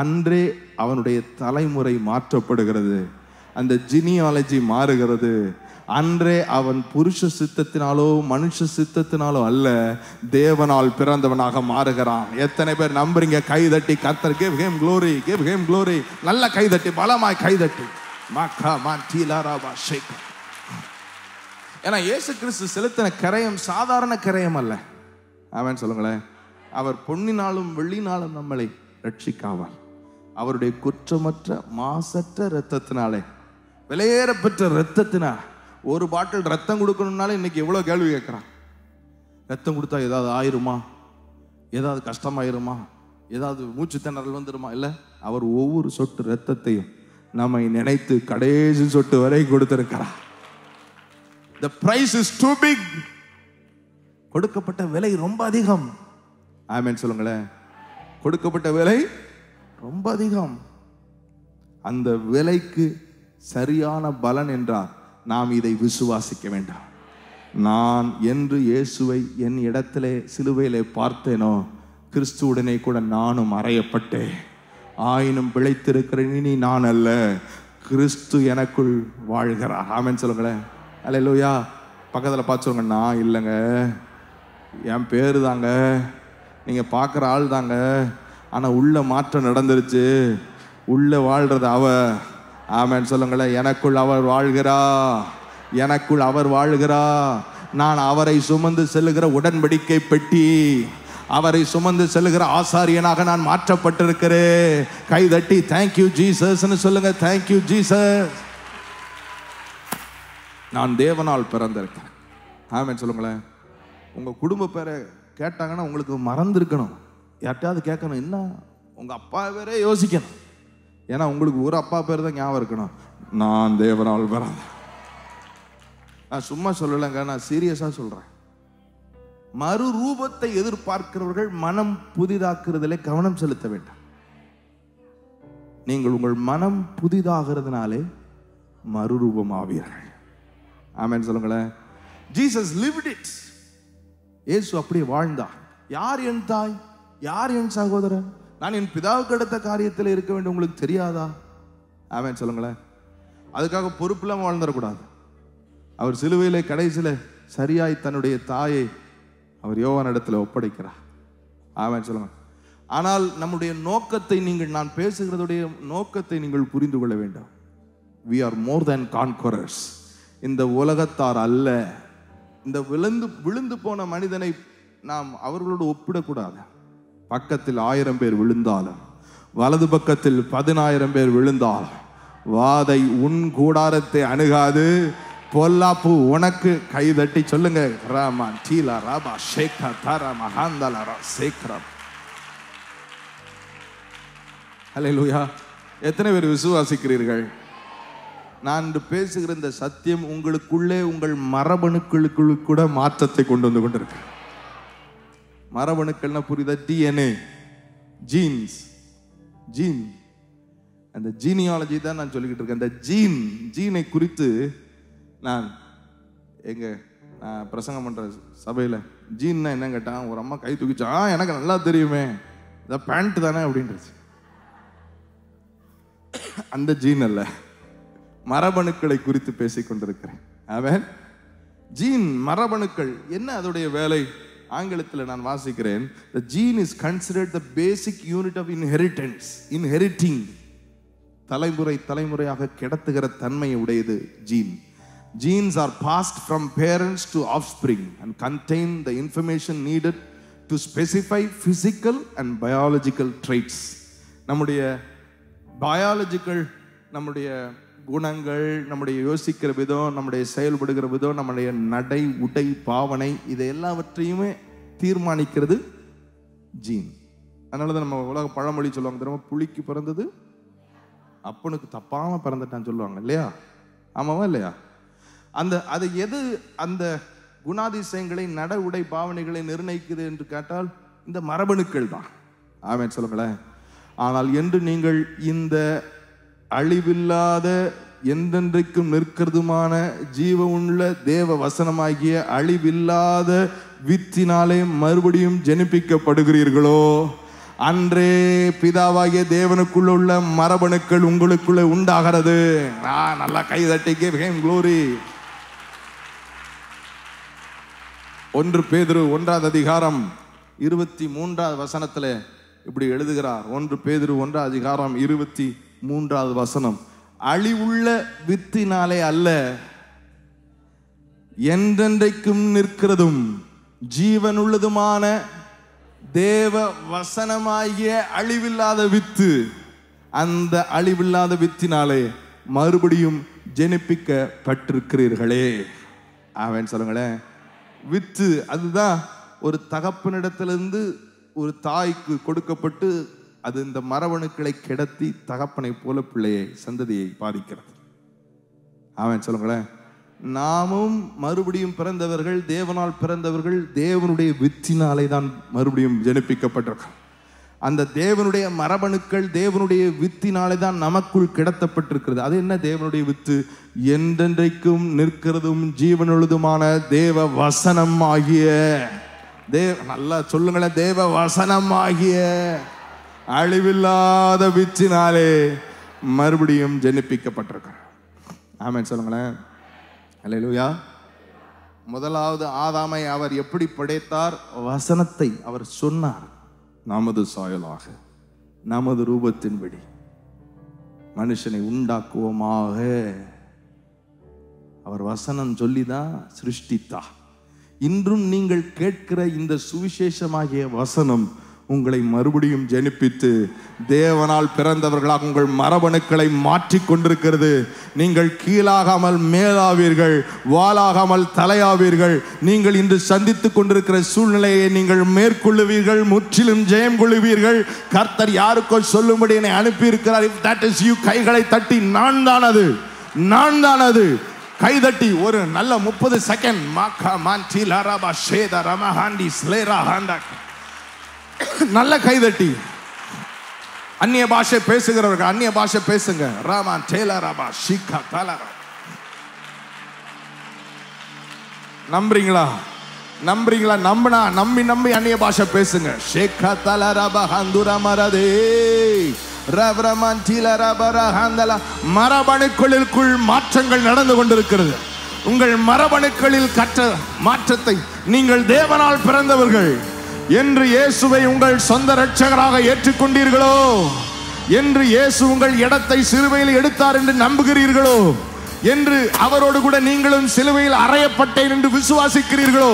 அன்றே அவனுடைய தலைமுறை மாற்றப்படுகிறது. அந்த ஜீனியாலஜி மாறுகிறது. அன்றே அவன் புருஷ சித்தத்தினாலோ மனுஷ சித்தத்தினாலோ அல்ல, தேவனால் பிறந்தவனாக மாறுகிறான். எத்தனை பேர் நம்புறீங்க? கைதட்டி கர்த்தர் give him glory, give him glory. நல்ல கைதட்டி, பலமாய் கைதட்டி. ஏன்னா இயேசு கிறிஸ்து செலுத்தின கரையம் சாதாரண கரையம் அல்ல. ஆமென் சொல்லுங்களேன். அவர் பொன்னினாலும் வெள்ளினாலும் நம்மளை ரட்சிக்காவார். அவருடைய குற்றமற்ற மாசற்ற இரத்தத்தினாலே, விலையேற பெற்ற இரத்தத்தினால். ஒரு பாட்டில் ரத்தம் கொடுக்கணும்னாலே இன்னைக்கு எவ்வளோ கேள்வி கேட்குறான். ரத்தம் கொடுத்தா ஏதாவது ஆயிருமா, ஏதாவது கஷ்டமாயிருமா, ஏதாவது மூச்சு திணறல் வந்துடுமா? இல்லை, அவர் ஒவ்வொரு சொட்டு ரத்தத்தையும் நம்மை நினைத்து கடைசி சொட்டு வரை கொடுத்திருக்கிறார். The price is too big. கொடுக்கப்பட்ட விலை ரொம்ப அதிகம். ஆமென் சொல்லுங்களேன். கொடுக்கப்பட்ட விலை ரொம்ப அதிகம். அந்த விலைக்கு சரியான பலன் என்றார் நாம் இதை விசுவாசிக்க வேண்டாம். நான் என்று இயேசுவை என் இடத்திலே சிலுவையிலே பார்த்தேனோ, கிறிஸ்துவுடனே கூட நானும் அறையப்பட்டேன். ஆயினும் பிழைத்திருக்கிறேன், இனி நான் அல்ல, கிறிஸ்து எனக்குள் வாழ்கிறார். ஆமென் சொல்லுங்களேன். அல்லேலூயா. பக்கத்தில் பார்த்து சொல்லுங்க, நான் இல்லைங்க, என் பேரு தாங்க, நீங்க பார்க்குற ஆள் தாங்க, ஆனால் உள்ள மாற்றம் நடந்துருச்சு. உள்ள வாழ்றது அவர். ஆமென் சொல்லுங்களேன். எனக்குள் அவர் வாழ்கிறா, எனக்குள் அவர் வாழ்கிறா. நான் அவரை சுமந்து செல்லுகிற உடன்படிக்கை பெட்டி, அவரை சுமந்து செல்லுகிற ஆசாரியனாக நான் மாற்றப்பட்டிருக்கிறேன். கைதட்டி தேங்க்யூ ஜீசஸ்ன்னு சொல்லுங்க. Thank you Jesus. நான் தேவனால் பிறந்திருக்கேன். ஆமென் சொல்லுங்களேன். உங்க குடும்ப பேரை கேட்டாங்கன்னா உங்களுக்கு மறந்துருக்கணும். யார்ட்டையாவது கேட்கணும், என்ன உங்க அப்பா பேரே யோசிக்கணும். ஏன்னா உங்களுக்கு ஒரு அப்பா பேர் தான் ஞாபகம் இருக்கணும். நான் தேவனால் பிறந்தேன். நான் சும்மா சொல்லலைங்க, நான் சீரியஸா சொல்றேன். மறு ரூபத்தை எதிர்பார்க்கிறவர்கள் மனம் புதிதாக்குறதிலே கவனம் செலுத்த வேண்டாம். நீங்கள் உங்கள் மனம் புதிதாகிறதுனாலே மறுரூபம் ஆவீர்கள். ஆமென் சொல்லுங்களேன். Jesus lived it. இயேசு அப்படியே வாழ்ந்தார். யார் என் தாய், யார் என் சகோதரன்? நான் என் பிதாவுக்கு அடுத்த காரியத்தில் இருக்க வேண்டும், உங்களுக்கு தெரியாதா? ஆமென் சொல்லுங்களேன். அதுக்காக பொறுப்பில்லாம வாழ்ந்துடக்கூடாது. அவர் சிலுவையிலே கடைசியில சரியாய் தன்னுடைய தாயை அவர் யோவான் இடத்துல ஒப்படைக்கிறார். ஆமென் சொல்லுங்க. ஆனால் நம்முடைய நோக்கத்தை நான் பேசுகிறதுடைய நோக்கத்தை நீங்கள் புரிந்து கொள்ள வேண்டும். We are more than conquerors. இந்த உலகத்தார் அல்ல. இந்த விழுந்து போன மனிதனை நாம் அவர்களோடு ஒப்பிடக்கூடாது. பக்கத்தில் 1000 பேர் விழுந்தாலும், வலது பக்கத்தில் 10,000 பேர் விழுந்தாலும், வாதை உன் கூடாரத்தை அணுகாது. பொல்லாப்பு உனக்கு. கைதட்டி சொல்லுங்க. ராமா டீலா ராபா ஷேகா தாரா மகாந்தலா சேக்ரம். அல்லேலூயா. எத்தனை பேர் விசுவாசிக்கிறீர்கள்? நான் பேசுகிற இந்த சத்தியம் உங்களுக்குள்ளே உங்கள் மரபணுக்களுக்குள் கூட மாற்றத்தை கொண்டு வந்து கொண்டிருக்கு. மரபணுக்கள்னா புரியுதா? DNA, genes, gene. அந்த ஜீனியாலஜி தான் நான் சொல்லிக்கிட்டு இருக்கேன். அந்த ஜீனை குறித்து நான் பிரசங்கம் பண்ற சபையில ஜீன்னா என்ன கேட்டான், ஒரு அம்மா கை தூக்கிச்சா, எனக்கு நல்லா தெரியுமே, இதான் பேண்ட் தானே அப்படின்றது. அந்த ஜீன் அல்ல, மரபணுக்களை குறித்து பேசிக் கொண்டிருக்கிறேன். ஆமென். ஜீன், மரபணுக்கள் என்ன அதோடைய வேலை? ஆங்கிலத்தில் நான் வாசிக்கிறேன். The gene is considered the basic unit of inheritance. Inheriting. தலைமுறையாக கிடத்துகிற தன்மை உடையது gene. Genes are passed from parents to offspring and contain the information needed to specify physical and biological traits. நம்முடைய பயாலஜிக்கல், நம்முடைய குணங்கள், நம்முடைய யோசிக்கிற விதம், நம்முடைய செயல்படுகிற விதம், நம்முடைய நடை உடை பாவனை, இதை எல்லாவற்றையுமே தீர்மானிக்கிறது ஜீன். அதனாலதான் நம்ம உலக பழமொழி சொல்லுவாங்க தெரியுமா, புலிக்கு பிறந்தது அப்பனுக்கு தப்பாம பிறந்துட்டான்னு சொல்லுவாங்க இல்லையா? ஆமாவா இல்லையா? அது எது அந்த குணாதிசயங்களை, நட உடை பாவனைகளை நிர்ணயிக்குது என்று கேட்டால் இந்த மரபணுக்கள் தான். ஆமென் சொல்லுங்களேன். ஆனால் என்று நீங்கள் இந்த அழிவில்லாத என்றென்றைக்கும் நிற்கிறதுமான ஜீவ உள்ள தேவ வசனமாகிய அழிவில்லாத வித்தினாலே மறுபடியும் ஜெனிப்பிக்கப்படுகிறீர்களோ, அன்றே பிதாவாகிய தேவனுக்குள்ள உள்ள மரபணுக்கள் உங்களுக்குள்ள உண்டாகிறது. நல்லா கை தட்டி give him glory. 1 பேதுரு 1ஆம் அதிகாரம் 23ஆவது வசனத்துல இப்படி எழுதுகிறார். 1 பேதுரு 1ஆம் அதிகாரம் 23ஆவது வசனம், அழிவுள்ள வித்தினாலே அல்ல, என்றென்றைக்கும் நிற்கிறதும் ஜீவனுள்ளதுமான தேவ வசனமாகிய அழிவில்லாத வித்து, அந்த அழிவில்லாத வித்தினாலே மறுபடியும் ஜெனிப்பிக்கப்பட்டிருக்கிறீர்களே. ஆமென் சொல்லுங்களேன். வித்து அதுதான் ஒரு தகப்பனிடத்திலிருந்து ஒரு தாய்க்கு கொடுக்கப்பட்டு அது இந்த மரபணுக்களை கிடத்தி தகப்பனை போல பிள்ளையை சந்ததியை பாதிக்கிறது. ஆமென் சொல்லுங்களேன். நாமும் மறுபடியும் பிறந்தவர்கள், தேவனால் பிறந்தவர்கள், தேவனுடைய வித்தினாலே தான் மறுபடியும் ஜெனிப்பிக்கப்பட்டிருக்கிறோம். அந்த தேவனுடைய மரபணுக்கள் தேவனுடைய வித்தினாலே தான் நமக்குள் கிடத்தப்பட்டிருக்கிறது. அது என்ன தேவனுடைய வித்து? என்றென்றைக்கும் நிற்கிறதும் ஜீவனுள்ளதுமான தேவ வசனம் ஆகிய நல்லா சொல்லுங்களேன், தேவ வசனம் ஆகிய அழிவில்லாத வித்தினாலே மறுபடியும் ஜெனிப்பிக்கப்பட்டிருக்கிறார். ஆமென் சொல்லுங்களேன். அல்லேலூயா. முதலாவது ஆதாமை அவர் எப்படி படைத்தார்? வசனத்தை அவர் சொன்னார். நமது சாயலாக நமது ரூபத்தின்படி மனுஷனை உண்டாக்குவோமாக. அவர் வசனம் சொல்லிதான் சிருஷ்டித்தார். இன்றும் நீங்கள் கேட்கிற இந்த சுவிசேஷமாகிய வசனம் உங்களை மறுபடியும் ஜெனிப்பித்து தேவனால் பிறந்தவர்களாக உங்கள் மரபணுக்களை மாற்றிக் கொண்டிருக்கிறது. நீங்கள் கீழாகாமல் மேலாவீர்கள், வாளாகாமல் தலையாவீர்கள். நீங்கள் இன்று சந்தித்துக் கொண்டிருக்கிற சூழ்நிலையை நீங்கள் மேற்கொள்ளுவீர்கள், முற்றிலும் ஜெயம் கொள்ளுவீர்கள். கர்த்தர் யாருக்கோ சொல்லும்படி என்னை அனுப்பியிருக்கிறார். If that is you, கைகளை தட்டி நான் தான் அது, நான் தான் அது. கைதட்டி ஒரு நல்ல 30 செகண்ட் நல்ல கைதட்டி அந்நிய பாஷை பேசுகிறவர்கள் அந்நிய பாஷை பேசுங்க. ராமான் டேலராபா ஷிகா தலரா. நம்புறீங்களா? நம்புறீங்களா? நம்பினா நம்பி அந்நிய பாஷை பேசுங்க. ஷேகா தலராபா ஹந்துரா மரதே ரவரமான் டீலராபரா ஹந்தலா. மரபணுக்களுக்குள் மாற்றங்கள் நடந்து கொண்டிருக்கிறது. உங்கள் மரபணுக்களில் கற்ற மாற்றத்தை நீங்கள் தேவனால் பிறந்தவர்கள் என்று இயேசுவை உங்கள் சொந்த இரட்சகராக ஏற்றுக்கொண்டீர்களோ, என்று இயேசு உங்கள் இடத்தை சிலுவையில் எடுத்தார் என்று நம்புகிறீர்களோ, என்று அவரோடு கூட நீங்களும் சிலுவையில் அறையப்பட்டேன் என்று விசுவாசிக்கிறீர்களோ,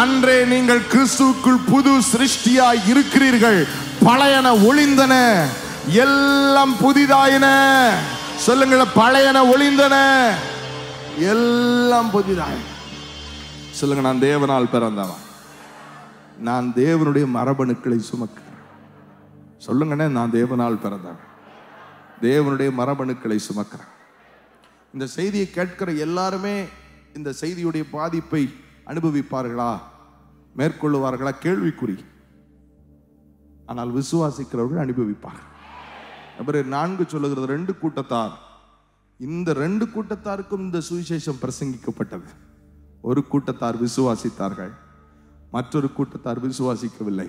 அன்றே நீங்கள் கிறிஸ்துவுக்குள் புது சிருஷ்டியாய் இருக்கிறீர்கள். பழையன ஒளிந்தன, எல்லாம் புதிதாயின. சொல்லுங்கள், பழையன ஒளிந்தன, எல்லாம் புதிதாய். சொல்லுங்க, நான் தேவனால் பிறந்தவன், நான் தேவனுடைய மரபணுக்களை சுமக்கிறேன். சொல்லுங்கண்ணே, நான் தேவனால் பிறந்தவன், தேவனுடைய மரபணுக்களை சுமக்கிறேன். இந்த செய்தியை கேட்கிற எல்லாருமே இந்த செய்தியுடைய பாதிப்பை அனுபவிப்பார்களா, மேற்கொள்ளுவார்களா? கேள்விக்குறி. ஆனால் விசுவாசிக்கிறவர்கள் அனுபவிப்பார்கள். அப்புறம் 4 சொல்லுகிறது 2 கூட்டத்தார். இந்த 2 கூட்டத்தாருக்கும் இந்த சுவிசேஷம் பிரசங்கிக்கப்பட்டது. ஒரு கூட்டத்தார் விசுவாசித்தார்கள், மற்றொரு கூட்டத்தார் விசுவாசிக்கவில்லை.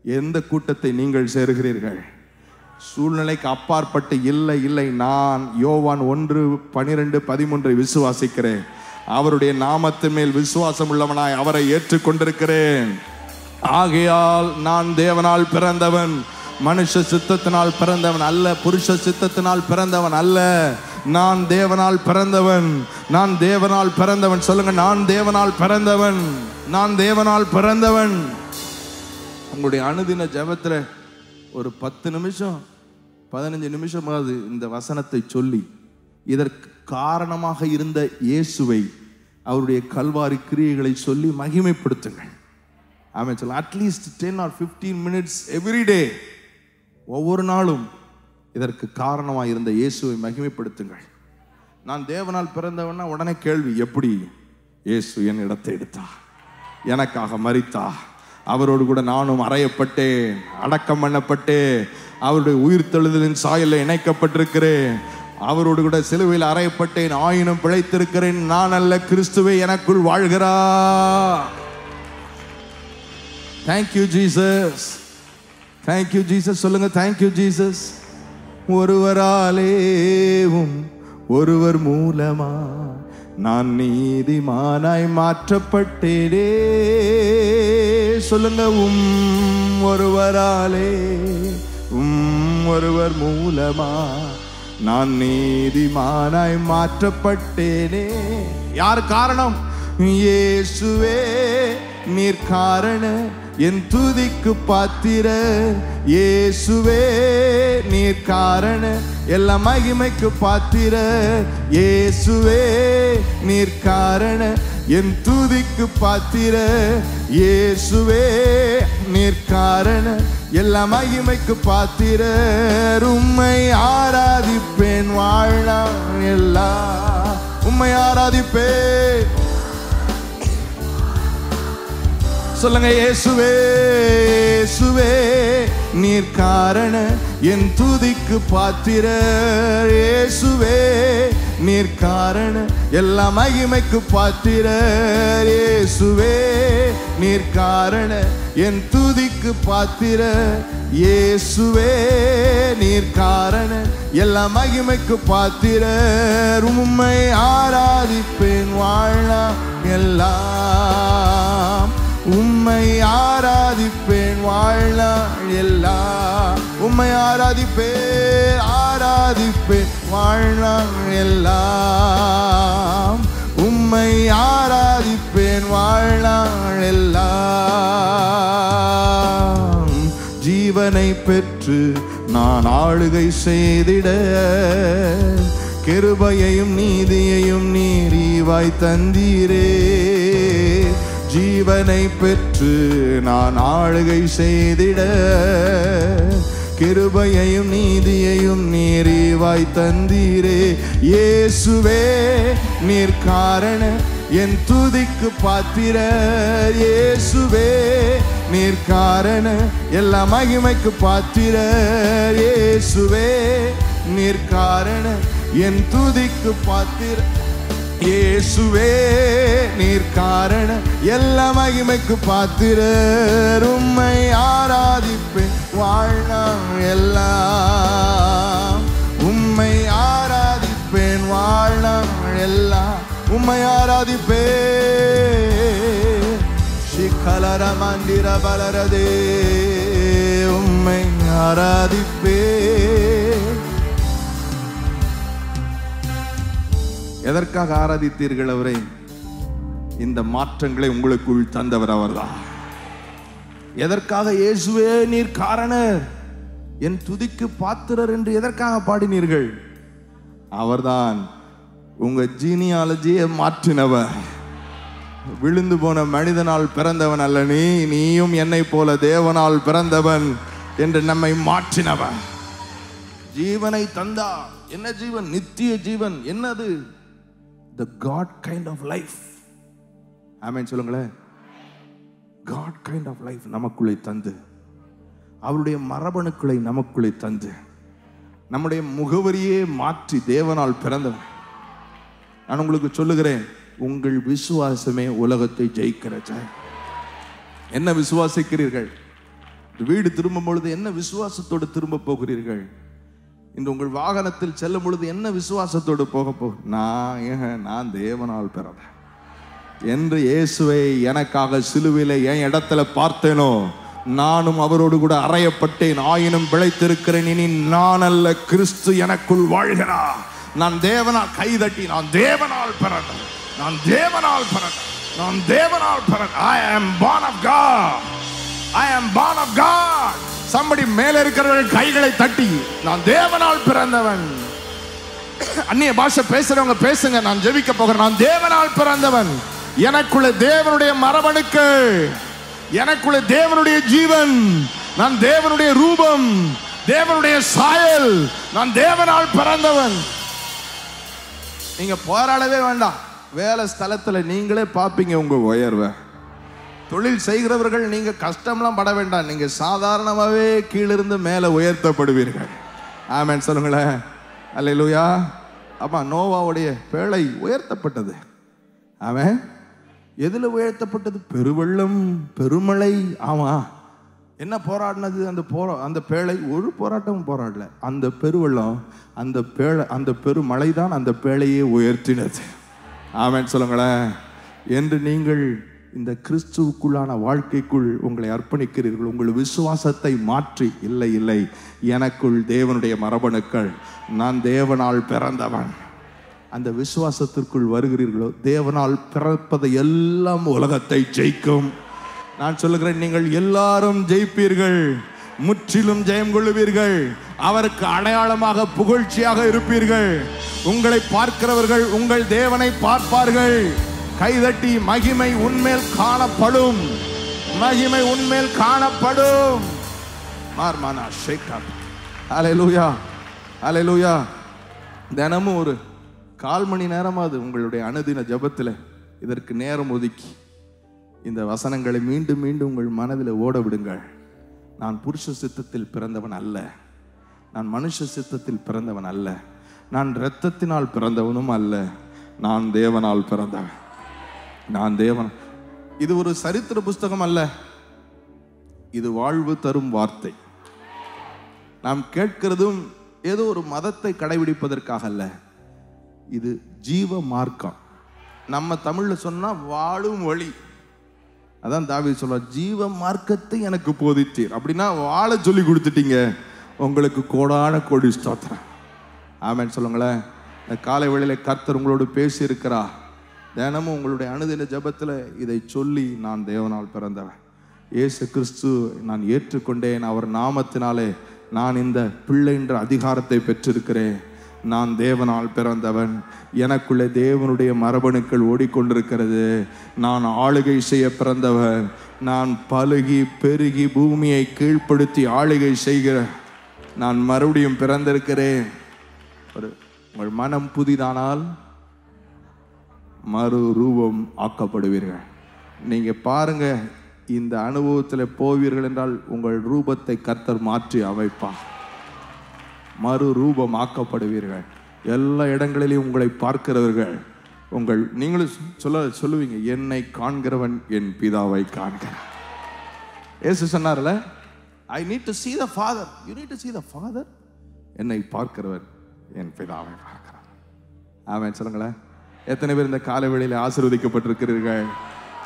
எந்த கூட்டத்தை நீங்கள் சேருகிறீர்கள்? சூழ்நிலைக்கு அப்பாற்பட்டு இல்லை இல்லை, நான் யோவான் 1:12-13 விசுவாசிக்கிறேன். அவருடைய நாமத்தின் மேல் விசுவாசம் உள்ளவனாய் அவரை ஏற்றுக்கொண்டிருக்கிறேன். ஆகையால் நான் தேவனால் பிறந்தவன், மனுஷ சித்தத்தினால் பிறந்தவன் அல்ல, புருஷ சித்தத்தினால் பிறந்தவன் அல்ல. நான் தேவனால் பிறந்தவன், நான் தேவனால் பிறந்தவன். சொல்லுங்க, நான் தேவனால் பிறந்தவன், நான் தேவனால் பிறந்தவன். உங்களுடைய அனுதின ஜெபத்துல ஒரு 10 நிமிஷம் 15 நிமிஷமாவது இந்த வசனத்தை சொல்லி இதற்கு காரணமாக இருந்த இயேசுவை, அவருடைய கல்வாரி கிரியைகளை சொல்லி மகிமைப்படுத்துங்கள். ஆமென் சொல்ல. At least 10 or 15 minutes every day, ஒவ்வொரு நாளும் இதற்கு காரணமாக இருந்த இயேசுவை மகிமைப்படுத்துங்கள். நான் தேவனால் பிறந்தவன்னா உடனே கேள்வி, எப்படி? இயேசு என் இடத்தை எடுத்தார், எனக்காக மரித்தார், அவரோடு கூட நானும் அறையப்பட்டேன், அடக்கம் பண்ணப்பட்டேன், அவருடைய உயிர்த்தெழுதலின் சாயலில் இணைக்கப்பட்டிருக்கிறேன், அவரோடு கூட சிலுவையில் அறையப்பட்டேன், ஆயினும் பிழைத்திருக்கிறேன். நான் அல்ல, கிறிஸ்துவே எனக்குள் வாழ்கிறார். Thank you Jesus. Thank you Jesus. சொல்லுங்க, தேங்க்யூ ஜீசஸ். ஒருவராலேவும் ஒருவர் மூலமா நான் நீதிமானாய் மாற்றப்பட்டேனே. சொல்லுங்க, ஒருவராலே ஒருவர் மூலமா நான் நீதிமானாய் மாற்றப்பட்டேனே. யார் காரணம்? இயேசுவே நீர் காரண என் துதிக்கு பாத்திர. இயேசுவே நீர் காரண எல்லா மகிமைக்கு பாத்திர. இயேசுவே நீர் காரண என் துதிக்கு பாத்திர. இயேசுவே நீர் காரண எல்லா மகிமைக்கு பாத்திர. உம்மை ஆராதிப்பேன் வாழ்நாள் எல்லாம். உம்மை ஆராதிப்பேன். சொல்லுங்க, இயேசுவே இயேசுவே நீர் காரண என் துதிக்கு பாத்திர. இயேசுவே நீர் காரண எல்லா மகிமைக்கு பாத்திர. இயேசுவே நீர் காரண என் துதிக்கு பாத்திர. இயேசுவே நீர் காரண எல்லா மகிமைக்கு பாத்திர. உம்மை ஆராதிப்பேன் வாழ்நாள் எல்லாம். உம்மை ஆராதிப்பேன் வாழ்நாள் எல்லாம். உம்மை ஆராதிப்பேன் ஆராதிப்பேன் வாழ்நாள் எல்லாம். உம்மை ஆராதிப்பேன் வாழ்நாள் எல்லாம். ஜீவனை பெற்று நான் ஆளுகை செய்திட கிருபையையும் நீதியையும் நீரிவாய் தந்தீரே. ஜீவனை பெற்று நான் ஆளுகை செய்திட கிருபையையும் நீதியையும் நீரிவாய் தந்தீரே. இயேசுவே நீர் காரண என் துதிக்கு பாத்திர. இயேசுவே நீர் காரண எல்லா மகிமைக்கு பாத்திர. இயேசுவே நீர் காரண என் துதிக்கு பாத்திர. இயேசுவே நீர் காரண எல்லா மகிமைக்கு பாத்திரர். உம்மை ஆராதிப்பேன் வாழ்நாள் எல்லாம். உம்மை ஆராதிப்பேன் வாழ்நாள் எல்லாம். உம்மை ஆராதிப்பேன். சிக்கலர மந்திர பலரதே. உம்மை ஆராதிப்பேன். எதற்காக ஆராதித்தீர்கள் அவரை? இந்த மாற்றங்களை உங்களுக்குள் தந்தவர் அவர்தான். எதற்காக இயேசுவே நீர் காரணர் என் துதிக்கு பாத்திரர் என்று எதற்காக பாடினீர்கள்? அவர்தான் உங்க ஜீனியாலஜியை மாற்றினவர். விழுந்து போன மனிதனால் பிறந்தவன் அல்ல நீ, நீயும் என்னை போல தேவனால் பிறந்தவன் என்று நம்மை மாற்றினவர். ஜீவனை தந்தா. என்ன ஜீவன்? நித்திய ஜீவன். என்னது? The God kind of life. ஆமென் சொல்லுங்களேன். God kind of life நமக்குள்ளே தந்து, அவருடைய மரபணுக்களை நமக்குள்ளே தந்து, நம்முடைய முகவரியே மாற்றி தேவனால் பிறந்தவன். நான் உங்களுக்கு சொல்லுகிறேன், உங்கள் விசுவாசமே உலகத்தை ஜெயிக்கிறது. என்ன விசுவாசிக்கிறீர்கள்? வீடு திரும்பும் பொழுது என்ன விசுவாசத்தோடு திரும்ப போகிறீர்கள்? இன்று உங்கள் வாகனத்தில் செல்லும் பொழுது என்ன விசுவாசத்தோடு போக நான் தேவனால் பிறந்தேன் என்று இயேசுவை எனக்காக சிலுவையிலே என் இடத்துல பார்த்தேனோ, நானும் அவரோடு கூட அறையப்பட்டேன், ஆயினும் பிழைத்திருக்கிறேன். இனி நான் அல்ல, கிறிஸ்து எனக்குள் வாழ்கிறார். நான் தேவனால் கைதட்டி, நான் தேவனால் பிறந்தேன், நான் தேவனால் பிறந்தேன், நான் தேவனால் பிறந்தேன். I am born of God. I am born of God. somebody மேலே இருக்கிறவர்கள் கைகளை தட்டி, நான் தேவனால் பிறந்தவன். அந்நிய பாஷை பேசுறவங்க பேசுங்க. நான் ஜெபிக்க போகிறேன். நான் தேவனால் பிறந்தவன். எனக்குள்ள தேவனுடைய மரபணுக்கள், எனக்குள்ள தேவனுடைய ஜீவன், நான் தேவனுடைய ரூபம், தேவனுடைய சாயல், நான் தேவனால் பிறந்தவன். நீங்க போராடவே வேண்டாம். வேலை ஸ்தலத்துல நீங்களே பாப்பீங்க உங்க உயர்வை. தொழில் செய்கிறவர்கள் நீங்க கஷ்டம்லாம் பட வேண்டாம். நீங்க சாதாரணமாகவே கீழிருந்து மேலே உயர்த்தப்படுவீர்கள். ஆமென் சொல்லுங்களேன். அல்லேலூயா. ஆமா, நோவாவுடைய பேழை உயர்த்தப்பட்டது. ஆமென். எதுல உயர்த்தப்பட்டது? பெருவெள்ளம், பெருமழை. ஆமா, என்ன போராடினது அந்த பேழை? ஒரு போராட்டமும் போராடல. அந்த பெருவெள்ளம், அந்த பெருமழை தான் அந்த பேழையே உயர்த்தினது. ஆமென் சொல்லுங்களேன். என்று நீங்கள் இந்த கிறிஸ்துவுக்குள்ளான வாழ்க்கைக்குள் உங்களை அர்ப்பணிக்கிறீர்கள். உங்கள் விசுவாசத்தை மாற்றி, இல்லை எனக்குள் தேவனுடைய மரபணுக்கள், நான் தேவனால் பிறந்தவன், அந்த விசுவாசத்திற்குள் வருகிறீர்களோ, தேவனால் பிறப்பதை எல்லாம் உலகத்தை ஜெயிக்கும். நான் சொல்லுகிறேன், நீங்கள் எல்லாரும் ஜெயிப்பீர்கள், முற்றிலும் ஜெயம் கொள்ளுவீர்கள். அவருக்கு அடையாளமாக புகழ்ச்சியாக இருப்பீர்கள். உங்களை பார்க்கிறவர்கள் உங்கள் தேவனை பார்ப்பார்கள். கைதட்டி, மகிமை உன்மேல் காணப்படும், மகிமை உன்மேல் காணப்படும். மார்மானா ஷேக்கா. ஹல்லேலூயா, ஹல்லேலூயா. தினமும் ஒரு 1/4 மணி நேரமாவது உங்களுடைய அனுதின ஜெபத்தில் இதற்கு நேரம் ஒதுக்கி இந்த வசனங்களை மீண்டும் மீண்டும் உங்கள் மனதில் ஓட விடுங்கள். நான் புருஷ சித்தத்தில் பிறந்தவன் அல்ல, நான் மனுஷ சித்தத்தில் பிறந்தவன் அல்ல, நான் இரத்தத்தினால் பிறந்தவனும் அல்ல, நான் தேவனால் பிறந்தவன். நான் தேவன். இது ஒரு சரித்திர புஸ்தகம் அல்ல, இது வாழ்வு தரும் வார்த்தை. நாம் கேட்கிறதும் ஏதோ ஒரு மதத்தை கடைபிடிப்பதற்காக அல்ல, இது ஜீவ மார்க்கம். நம்ம தமிழ்ல சொன்னா வாழும் வழி. அதான் தாவீது சொல்றார், ஜீவ மார்க்கத்தை எனக்கு போதித்தீர். அப்படின்னா வாழ சொல்லி கொடுத்துட்டீங்க. உங்களுக்கு கோடான கோடி ஸ்தோத்திரம். ஆமென் சொல்லுங்களேன். இந்த காலை வேளையில கர்த்தர் உங்களோடு பேசி இருக்கிறா. தினமும் உங்களுடைய அனுதின ஜெபத்தில் இதை சொல்லி, நான் தேவனால் பிறந்தவன், இயேசு கிறிஸ்து நான் ஏற்றுக்கொண்டேன், அவர் நாமத்தினாலே நான் இந்த பிள்ளை என்ற அதிகாரத்தை பெற்றிருக்கிறேன், நான் தேவனால் பிறந்தவன், எனக்குள்ளே தேவனுடைய மரபணுக்கள் ஓடிக்கொண்டிருக்கிறது, நான் ஆளுகை செய்ய பிறந்தவன், நான் பலுகி பெருகி பூமியை கீழ்ப்படுத்தி ஆளுகை செய்கிற நான் மறுபடியும் பிறந்திருக்கிறேன். உங்கள் மனம் புதிதானால் மறு ரூபம் ஆக்கப்படுவீர்கள். நீங்க பாருங்க, இந்த அனுபவத்தில் போவீர்கள் என்றால் உங்கள் ரூபத்தை கர்த்தர் மாற்றி அமைப்பார். மறு ரூபம் ஆக்கப்படுவீர்கள். எல்லா இடங்களிலும் உங்களை பார்க்கிறவர்கள் நீங்களும் சொல்லுவீங்க, என்னை காண்கிறவன் என் பிதாவை காண்கிறான். இயேசு சொன்னார்ல, I need to see the Father. You need to see the Father. என்னை பார்க்கிறவன் என் பிதாவை பார்க்கிறான். ஆமென் சொல்லுங்களேன். எத்தனை பேர் இந்த காலை வேளையில ஆசீர்வதிக்கப்பட்டிருக்கிறீர்கள்?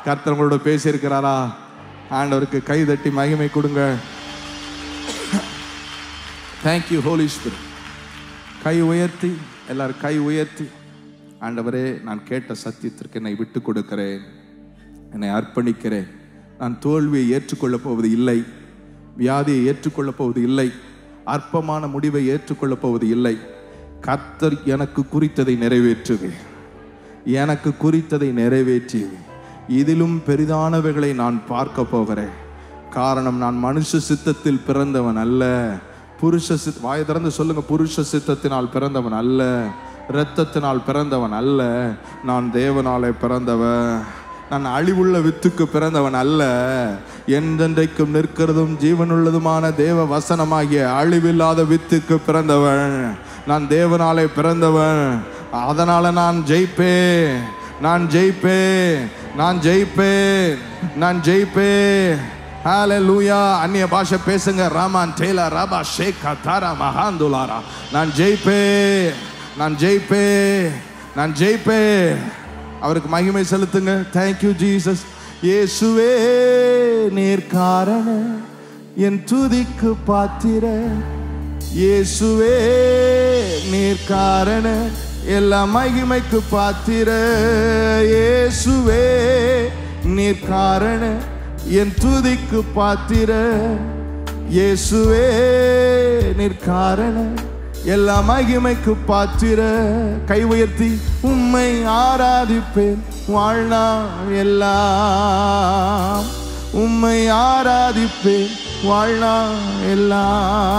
கர்த்தர் உங்களோட பேசி இருக்கிறாரா? ஆண்டவருக்கு கை தட்டி மகிமை கொடுங்க. Thank you Holy Spirit. கை உயர்த்தி, எல்லாரும் கை உயர்த்தி, ஆண்டவரே, நான் கேட்ட சத்தியத்திற்கு என்னை விட்டு கொடுக்கிறேன், என்னை அர்ப்பணிக்கிறேன். நான் தோல்வியை ஏற்றுக்கொள்ளப் போவது இல்லை, வியாதியை ஏற்றுக்கொள்ளப் போவது இல்லை, அற்பமான முடிவை ஏற்றுக்கொள்ளப் போவது இல்லை. கர்த்தர் எனக்கு குறித்ததை நிறைவேற்றுவேன், எனக்கு குறித்ததை நிறைவேற்றி இதிலும் பெரிதானவைகளை நான் பார்க்க போகிறேன். காரணம், நான் மனுஷ சித்தத்தில் பிறந்தவன் அல்ல, வாயை திறந்து சொல்லுங்க, புருஷ சித்தத்தினால் பிறந்தவன் அல்ல, இரத்தத்தினால் பிறந்தவன் அல்ல, நான் தேவனாலே பிறந்தவன். நான் அழிவுள்ள வித்துக்கு பிறந்தவன் அல்ல, என்றென்றைக்கும் நிற்கிறதும் ஜீவனுள்ளதுமான தேவ வசனமாகிய அழிவில்லாத வித்துக்கு பிறந்தவன். நான் தேவனாலே பிறந்தவன். அதனால நான் ஜெயிப்பேன், நான் ஜெயிப்பேன், நான் ஜெயிப்பேன், நான் ஜெயிப்பேன். ஹல்லேலூயா. அந்நிய பாஷை பேசுங்க. ராமான் டேலா ராபா ஷேகா தாரா மகாந்துலாரா. நான் ஜெயிப்பேன், நான் ஜெயிப்பேன், நான் ஜெயிப்பேன். அவருக்கு மகிமை செலுத்துங்க. Thank you Jesus. இயேசுவே நீர் காரண என் துதிக்கு பாத்திர, இயேசுவே நீர் காரண எல்லா மகிமைக்கு பாத்திர, இயேசுவே நீர் காரண என் துதிக்கு பாத்திர, இயேசுவே நீர் காரண எல்லா மகிமைக்கு பாத்திர. கை உயர்த்தி உம்மை ஆராதிப்பேன் வாழ்நாள் எல்லாம், உம்மை ஆராதிப்பேன் வாழ்நாள் எல்லாம்.